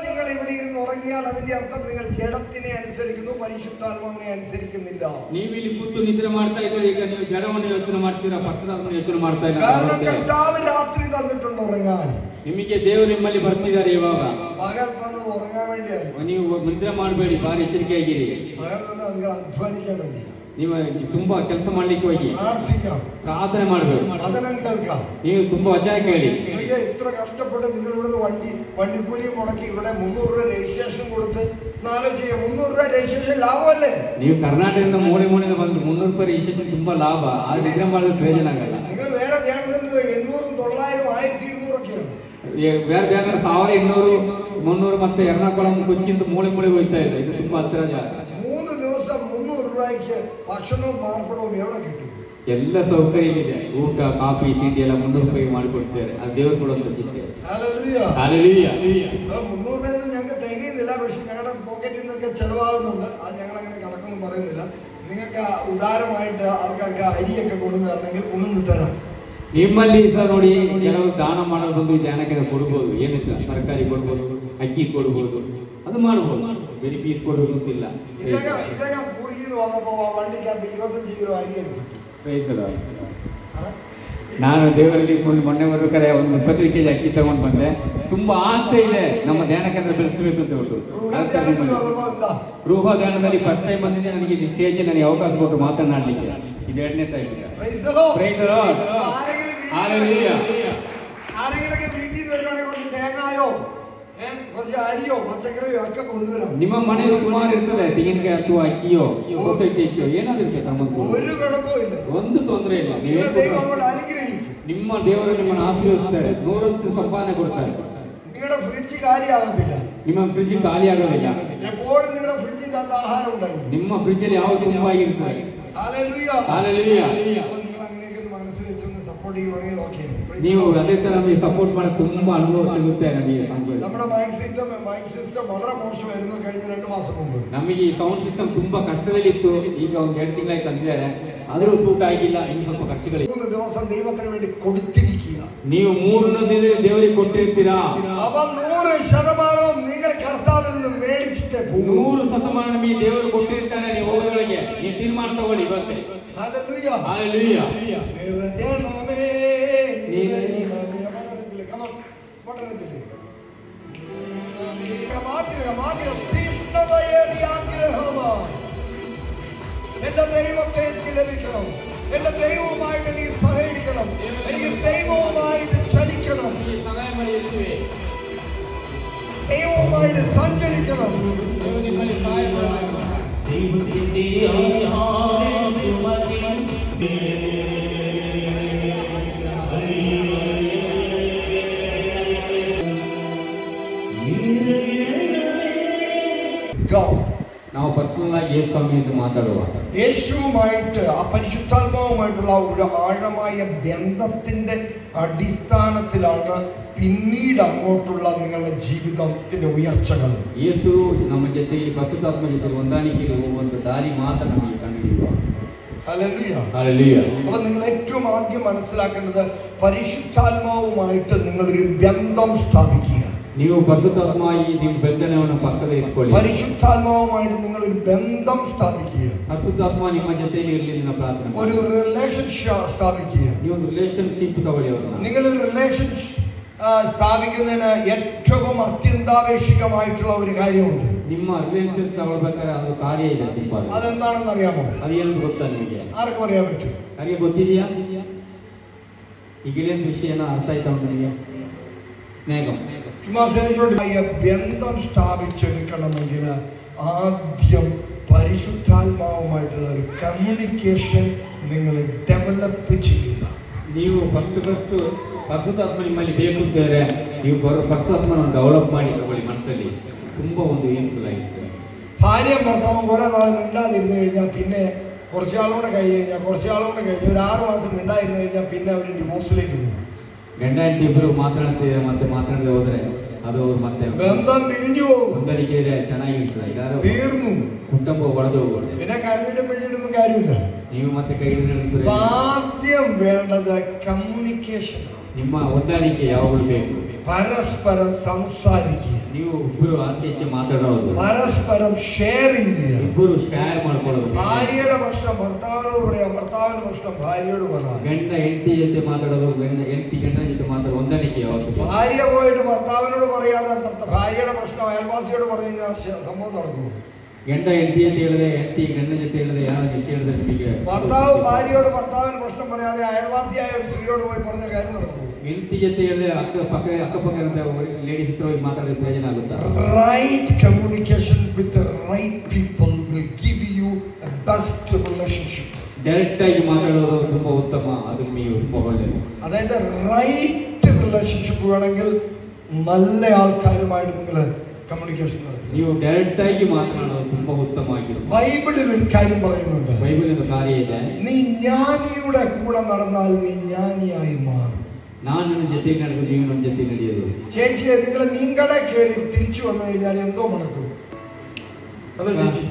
നിങ്ങൾ ഇവിടെ ഇരുന്ന് ഉറങ്ങിയാൽ അതിന്റെ അർത്ഥം നിങ്ങൾ ജഡത്തിനെ അനുസരിക്കുന്നു, പരിശുദ്ധാത്മാവിനെ അനുസരിക്കുന്നില്ല. ನೀವು ಇಲ್ಲಿ ಕೂತು ನಿದ್ರೆ ಮಾಡ್ತಾ ಇದ್ದೀರಾ, ಈಗ ನೀವು ಜಡವನ್ನು ಯೋಚನೆ ಮಾಡ್ತೀರಾ, ಪರಿಶುದ್ಧಾತ್ಮನ ಯೋಚನೆ ಮಾಡ್ತಾ ಇಲ್ಲ. കാരണം കർത്താവ് രാത്രി തന്നിട്ടുണ്ട് ഉറങ്ങാൻ. ನಿಮಗೆ ದೇವರು ನಿಮ್ಮಲ್ಲಿ ಬರ್ತಿದ್ದಾರೆ ಇವಾಗ. പകൽ തന്നത് ഉറങ്ങാൻ വേണ്ടിയല്ല. ನೀವು ನಿದ್ರೆ ಮಾಡಬೇಡಿ, ಬಾರಿ ಎಚ್ಚರಿಕೆಯಾಗಿರಿ. പകൽ തന്നത് നിങ്ങൾ അധ്വാനിക്കാൻ വേണ്ടി. ನೀವು ತುಂಬಾ ಕೆಲಸ ಮಾಡ್ಲಿಕ್ಕೆ ಹೋಗಿ പ്രാർത്ഥിക്കാം, ಪ್ರಾರ್ಥನೆ ಮಾಡಬೇಕು, വചനം കേൾക്കാം. ನೀವು ತುಂಬಾ ವಚನ ಕೇಳಿ. ഇത്ര കഷ്ടപ്പെട്ട് നിങ്ങൾ ഇവിടുന്ന് വണ്ടിക്കൂലി മുടക്കി ഇവിടെ 300 രൂപ രജിസ്ട്രേഷൻ കൊടുത്ത് 300 രൂപ രജിസ്ട്രേഷൻ ലാഭമല്ലേ? ನೀವು ಕರ್ನಾಟಕದಿಂದ ಮೂಲೆಯಿಂದ ಬಂದು 300 ರೂಪಾಯಿ ರಿಜಿಸ್ಟ್ರೇಷನ್ ತುಂಬಾ ಲಾಭ. ಅದು ನಿದ್ರೆ ಮಾಡಿದ್ರೆ ಪ್ರಯೋಜನ ಆಗಲ್ಲ. നിങ്ങൾ വേറെ ധ്യാന സെന്റർ 800, 900, 1200 ഒക്കെയാണ്. ಬೇರೆ ಧ್ಯಾನ 1200, 300 ಮತ್ತೆ ಎರ್ನಾಕುಳಂ ಕೊಚ್ಚಿಂದ ಮೂಲೆ ಹೋಗ್ತಾ ಇದೆ. ಇದು ತುಂಬಾ ಹತ್ತಿರ ಜಾಗ. 3 ദിവസം 300 രൂപയ്ക്ക് ഭക്ഷണവും പാർപ്പിടവും എവിടെ കിട്ടും? ಎಲ್ಲ ಸೌಕರ್ಯ ಇದೆ. ಊಟ, ಕಾಫಿ, ತಿಂಡಿ ಎಲ್ಲ 300 ರೂಪಾಯಿ ಮಾಡಿಕೊಡ್ತಾರೆ. ಅದು ದೇವರು ಕೊಡುವಂತ ಚಿಂತೆ. ഹല്ലേലൂയ. ഹല്ലേലൂയ. 300 രൂപയൊന്നും ഞങ്ങൾക്ക് തികയുന്നില്ല, പക്ഷെ ഞങ്ങളുടെ പോക്കറ്റിൽ നിന്നൊക്കെ ചെലവാകുന്നുണ്ട്. അത് ഞങ്ങളങ്ങനെ കണക്കൊന്നും പറയുന്നില്ല. നിങ്ങൾക്ക് ഉദാരമായിട്ട് ആൾക്കാർക്ക് അരിയൊക്കെ കൊണ്ടുവന്ന് തരണമെങ്കിൽ കൊണ്ടുവന്ന് തരാം. ನಿಮ್ಮಲ್ಲಿ ಸಹ ನೋಡಿ ಕೆಲವರು ದಾನ ಮಾಡಲು ಬಂದು ಧ್ಯಾನಕ್ಕೆ ಕೊಡ್ಬೋದು. ಏನಿಲ್ಲ, ತರಕಾರಿ ಕೊಡ್ಬೋದು, ಅಕ್ಕಿ ಕೊಡ್ಬೋದು, ಅದು ಮಾಡ್ಬೋದು. ಬೇರೆ ಫೀಸ್ ಕೊಡಬೇಕು ಅಂತಿಲ್ಲ. ഇദ്ദേഹം പൂർഗീന്ന് വന്നപ്പോ ആ വണ്ടിക്കകത്ത് 25 കിലോ ಅರಿ എടുത്തിട്ടു. ನಾನು ದೇವರಲ್ಲಿ ಮೊನ್ನೆ ಬರ್ಬೇಕಾದ್ರೆ ಒಂದು 25 ಕೆಜಿ ಅಕ್ಕಿ ತಗೊಂಡು ಬಂದೆ. ತುಂಬಾ ಆಸೆ ಇದೆ ನಮ್ಮ ಧ್ಯಾನ ಕೇಂದ್ರ ಬೆಳೆಸಬೇಕು ಅಂತ ಹೇಳ್ಬಿಟ್ಟು. ರೂಹ ಧ್ಯಾನದಲ್ಲಿ ಫಸ್ಟ್ ಟೈಮ್ ಬಂದಿದ್ದೆ. ನನಗೆ ಈ ಸ್ಟೇಜ್ ನನಗೆ ಅವಕಾಶ ಕೊಟ್ಟು ಮಾತನಾಡಲಿಕ್ಕೆ ಇದು 2ನೇ time. Praise the Lord. Praise the Lord. Hallelujah. ആരെങ്കിലൊക്കെ വീട്ടിൽ വരുവാണെങ്കിൽ കുറച്ച് തേങ്ങായോ കുറച്ച് അരിയോ പച്ചക്കറിയോ ഒക്കെ കൊണ്ടുവരാം. ನಿಮ್ಮ ಮನೆಯಲ್ಲಿ ಸುಮಾರು ಇರ್ತದೆ, ತೆಂಗಿನಕಾಯಿ ಅಥವಾ ಅಕ್ಕಿಯೋ ಸೊಸೈಟಿ ಅಕ್ಕಿಯೋ ಏನಾದ್ರು ಇರ್ತದೆ. ഒരു കുഴപ്പവും ഇല്ല, ಒಂದು ತೊಂದರೆ ಇಲ್ಲ. ദൈവം അങ്ങോട്ട് അനുഗ്രഹിക്കും. ನಿಮ್ಮ ದೇವರು ನಿಮ್ಮನ್ನು ಆಶೀರ್ವದಿಸ್ತಾರೆ, 100 ಸಂಪಾದನೆ ಕೊಡ್ತಾರೆ. നിങ്ങളുടെ ഫ്രിഡ്ജ് കാലിയാവത്തില്ല, ನಿಮ್ಮ ಫ್ರಿಡ್ಜ್ ಖಾಲಿ ಆಗೋದಿಲ್ಲ. എപ്പോഴും നിങ്ങളുടെ ഫ്രിഡ്ജിന്റെ അകത്ത് ആഹാരം ഉണ്ടായിരിക്കും. ನಿಮ್ಮ ಫ್ರಿಡ್ಜ್ ಅಲ್ಲಿ ಯಾವಾಗ ತುಂಬಾ ಇರ್ತದೆ. ഹല്ലേലൂയ. ಹಲ್ಲೆಲೂಯಾ. നിങ്ങൾ അങ്ങനെയൊക്കെ മനസ്സിൽ വെച്ചൊന്ന് സപ്പോർട്ട് ചെയ്യുവാണെങ്കിൽ ഓക്കെ. ನೀವು ಅದೇ ತರ ನಮಗೆ ಸಪೋರ್ಟ್ ಮಾಡಿ ತುಂಬಾ ಅನುಭವ ಸಿಗುತ್ತೆ ನಮಗೆ. നമ്മുടെ മൈക്ക് സിസ്റ്റം വളരെ മോശമായിരുന്നു കഴിഞ്ഞ 2 മാസം മുമ്പ്. ನಮಗೆ ಈ ಸೌಂಡ್ ಸಿಸ್ಟಮ್ ತುಂಬಾ ಕಷ್ಟದಲ್ಲಿತ್ತು. ಈಗ ಒಂದು 2 ತಿಂಗಳಾಗಿ ತಂದಿದ್ದಾರೆ, ಆದರೂ ಸೂಟ್ ಆಗಿಲ್ಲ. ಇನ್ನು ಸ್ವಲ್ಪ ಖರ್ಚುಗಳಿದೆ. 3 ദിവസം ദൈവത്തിന് വേണ്ടി കൊടുത്തിരിക്കുക. ನೀವು 3 ದಿನದಲ್ಲಿ ದೇವರಿಗೆ ಕೊಟ್ಟಿರ್ತೀರಾ. ಅವ 100% നിങ്ങൾ കർത്താവിൽ നിന്ന് മേടിച്ചിട്ടേ പോകും. 100% ನಿಮಗೆ ದೇವರು ಕೊಟ್ಟಿರ್ತಾರೆ. ನೀವು ಹೋಗೋದೊಳಗೆ ನೀವು ತೀರ್ಮಾನ ತಗೊಳ್ಳಿ ಇವತ್ತೇ. ഹല്ലേലൂയ. ಹಲ್ಲೆಲೂಯಾ. നിറയണമേ നിറയണമേ. പട്ടണത്തിലെ കമം പട്ടണത്തിലെ ആഗ്രഹം തീഷ്ണതയേറിയ ആഗ്രഹമാണ്. എന്റെ ദൈവത്തെ എനിക്ക് ലഭിക്കണം, എന്റെ ദൈവവുമായിട്ട് നീ സഹകരിക്കണം, എനിക്ക് ദൈവവുമായിട്ട് ചലിക്കണം, ദൈവവുമായിട്ട് സഞ്ചരിക്കണം. ನಾವು ಪರ್ಸನಲ್ ಆಗಿ ಯೇಸು ಸ್ವಾಮಿ ಅಂತ ಮಾತಾಡುವ, യേശുവുമായിട്ട് ആ പരിശുദ്ധാത്മാവുമായിട്ടുള്ള ഒരു ആഴമായ ബന്ധത്തിന്റെ അടിസ്ഥാനത്തിലാണ് പിന്നീട് അങ്ങോട്ടുള്ള നിങ്ങളുടെ ജീവിതത്തിന്റെ ഉയർച്ചകൾ. ಯೇಸು ನಮ್ಮ ಜೊತೆಗೆ ಪರಿಶುದ್ಧಾತ್ಮ ಜೊತೆ ಹೊಂದಾಣಿಕೆಯಲ್ಲಿ ಹೋಗುವಂತ ದಾರಿ ಮಾತ್ರ ನಮಗೆ ಕಂಡುಹಿಡಿಯುವ. ഹല്ലേലൂയ. ಹಲ್ಲೆಲೂಯಾ. അപ്പോൾ നിങ്ങൾ ഏറ്റവും ആദ്യം മനസ്സിലാക്കേണ്ടത് പരിശുദ്ധാത്മാവുമായിട്ട് നിങ്ങളൊരു ബന്ധം സ്ഥാപിക്കുക. ನೀವು ಪರಿಶುದ್ಧಾತ್ಮ ನಿಮ್ಮ ಬಂಧನವನ್ನು ಪಕ್ಕದಲ್ಲಿ ಇಟ್ಕೊಳ್ಳಿ. പരിശുദ്ധാത്മാവുമായിട്ട് നിങ്ങളൊരു ബന്ധം സ്ഥാപിക്കുക. ಪರಿಶುದ್ಧಾತ್ಮ ನಿಮ್ಮ ಜೊತೆಯಲ್ಲಿ ಇರಲಿ. ನಿನ್ನ ಪ್ರಾರ್ಥನೆ ഒരു റിലേഷൻഷിപ്പ് സ്ഥാപിക്കുക. ನೀವು ಒಂದು ರಿಲೇಶನ್ಶಿಪ್ ತಗೊಳ್ಳಿ ಅವರನ್ನ. നിങ്ങളൊരു റിലേഷൻഷിപ്പ് സ്ഥാപിക്കുന്നതിന് ഏറ്റവും അത്യന്താപേക്ഷികമായിട്ടുള്ള ഒരു കാര്യമുണ്ട്. ನಿಮ್ಮ ರಿಲೇಶನ್ ತಗೊಳ್ಬೇಕಾದ್ರೆ ಅದು ಕಾರ್ಯ ಇದೆ ತುಂಬ. അതെന്താണെന്ന് അറിയാമോ? ಅದೇನು ಗೊತ್ತಾ ನಿಮಗೆ? ആർക്കും അറിയാൻ പറ്റും? ಯಾರಿಗೆ ಗೊತ್ತಿದೆಯಾ? ಈ ಗೆಳೆಯನ ವಿಷಯನ ಅರ್ಥ ಆಯ್ತಾ ಉಂಟು ನಿಮಗೆ? സ്നേഹം. ചുമ്മാ സ്നേഹിച്ചുകൊണ്ട് ബന്ധം സ്ഥാപിച്ചെടുക്കണമെങ്കിൽ ആദ്യം പരിശുദ്ധാത്മാവുമായിട്ടുള്ള ഒരു കമ്മ്യൂണിക്കേഷൻ നിങ്ങൾ ഡെവലപ്പ് ചെയ്യുക. ನೀವು ಫಸ್ಟ್ ಪರಿಶುದ್ಧಾತ್ಮ ನಿಮ್ಮಲ್ಲಿ ಬೇಕು ಅಂತಾರೆ. ನೀವು ಪರಿಶುದ್ಧಾತ್ಮನ ಡೆವಲಪ್ ಮಾಡಿ ತಗೊಳ್ಳಿ ಮನಸ್ಸಲ್ಲಿ. ತುಂಬ ಒಂದು ಯೂಸ್ಫುಲ್ ಆಗಿರ್ತದೆ. ഭാര്യയും ഭർത്താവും കുറെ നാൾ മിണ്ടാതിരുന്നു കഴിഞ്ഞാൽ പിന്നെ കുറച്ചാളൂടെ കഴിഞ്ഞ് ഒരു 6 മാസം മിണ്ടായിരുന്നു കഴിഞ്ഞാൽ പിന്നെ അവർ ഡിവോഴ്സിലേക്ക് പോകും. ಗಂಡ ಹೆಂಡತಿ ಇಬ್ಬರು ಮಾತಾಡ್ತಿದ್ರೆ ಮತ್ತೆ ಮಾತಾಡದೆ ಹೋದ್ರೆ ಅದು ಮತ್ತೆ ബന്ധം പിരിഞ്ഞു പോകും. ಹೊಂದಾಣಿಕೆ ಚೆನ್ನಾಗಿರ್ತದೆ. ಇದಾರು തീർന്നു, ಕುಟುಂಬ ಒಡೆದು ಹೋಗುತ್ತೆ. പിന്നെ കരഞ്ഞിട്ടും പിടിച്ചിട്ടൊന്നും കാര്യമില്ല. ನೀವು ಮತ್ತೆ ಕೈ ಹಿಡಿದ್ರೆ ആദ്യം വേണ്ടത് കമ്മ്യൂണിക്കേഷൻ. ನಿಮ್ಮ ಹೊಂದಾಣಿಕೆ ಯಾವಾಗಲೂ ಬೇಕು. പരസ്പരം സംസാരിക്കുക, ನೀವು ಇಬ್ಬರು ಆಚೆ ಈಚೆ ಮಾತಾಡೋದು, പരസ്പരം ഷെയർ ചെയ്യുക. ಇಬ್ಬರು ಶೇರ್ ಮಾಡ್ಕೊಳ್ಳೋದು. ഭാര്യയുടെ പ്രശ്നം ഭർത്താവിനോട് പറയാം, ഭർത്താവിന്റെ പ്രശ്നം ഭാര്യയോട് പറയാം. ಗಂಡ ಹೆಂಡತಿ ಜೊತೆ ಮಾತಾಡೋದು, ಹೆಂಡತಿ ಗಂಡನ ಜೊತೆ ಮಾತಾಡೋದು ಹೊಂದಾಣಿಕೆ ಯಾವಾಗ. ഭാര്യ പോയിട്ട് ഭർത്താവിനോട് പറയാതെ ഭാര്യയുടെ പ്രശ്നം അയൽവാസിയോട് പറഞ്ഞു കഴിഞ്ഞാൽ സംഭവം നടക്കും. ಗಂಡ ಹೆಂಡತಿ ಅಂತ ಹೇಳಿದೆ, ಹೆಂಡತಿ ಗಂಡನ ಜೊತೆ ಹೇಳಿದೆ, ಯಾವ ವಿಷಯ ಹೇಳಿದ್ರೆ ഭർത്താവ് ഭാര്യയോട് ഭർത്താവിന് പ്രശ്നം പറയാതെ അയൽവാസിയായ ഒരു സ്ത്രീയോട് പോയി പറഞ്ഞ കാര്യം നടക്കും. ಹೆಂಡತಿ ಜೊತೆ ಹೇಳಿದ್ರೆ ಅಕ್ಕಪಕ್ಕ ಲೇಡೀಸ್ ಹತ್ರ ಹೋಗಿ ಮಾತಾಡಿದ್ರೆ ಪ್ರಯೋಜನ ಆಗುತ್ತಾ? Right communication with the right people will give you a best relationship. Direct ಆಗಿ ಮಾತಾಡೋದು ತುಂಬಾ ಉತ್ತಮ, ಅದು ನೀವು ತುಂಬಾ ಒಳ್ಳೆಯದು. അതായത് റൈറ്റ് റിലേഷൻഷിപ്പ് വേണമെങ്കിൽ നല്ല ആൾക്കാരുമായിട്ട് നിങ്ങൾ കമ്മ്യൂണിക്കേഷൻ നടത്തും. ನೀವು ಡೈರೆಕ್ಟ್ ಆಗಿ ಮಾತನಾಡೋದು ತುಂಬಾ ಉತ್ತಮವಾಗಿರುತ್ತೆ. ബൈബിളിൽ ഒരു കാര്യം പറയുന്നുണ്ട്, ಬೈಬಲಿನ ಕಾರ್ಯ ಇದೆ. നീ ജ്ഞാനിയുടെ കൂടെ നടന്നാൽ നീ ജ്ഞാനിയായി മാറും. ನಾನು ನನ್ನ ಜೊತೆ ನಡೆದು ನೀವು ನನ್ನ ಜೊತೆ ನಡೆಯೋದು. ചേച്ചിയെ നിങ്ങൾ മീൻകട കയറി തിരിച്ചു വന്നു കഴിഞ്ഞാൽ എന്തോ മണക്കും. ഹലോ ചേച്ചി.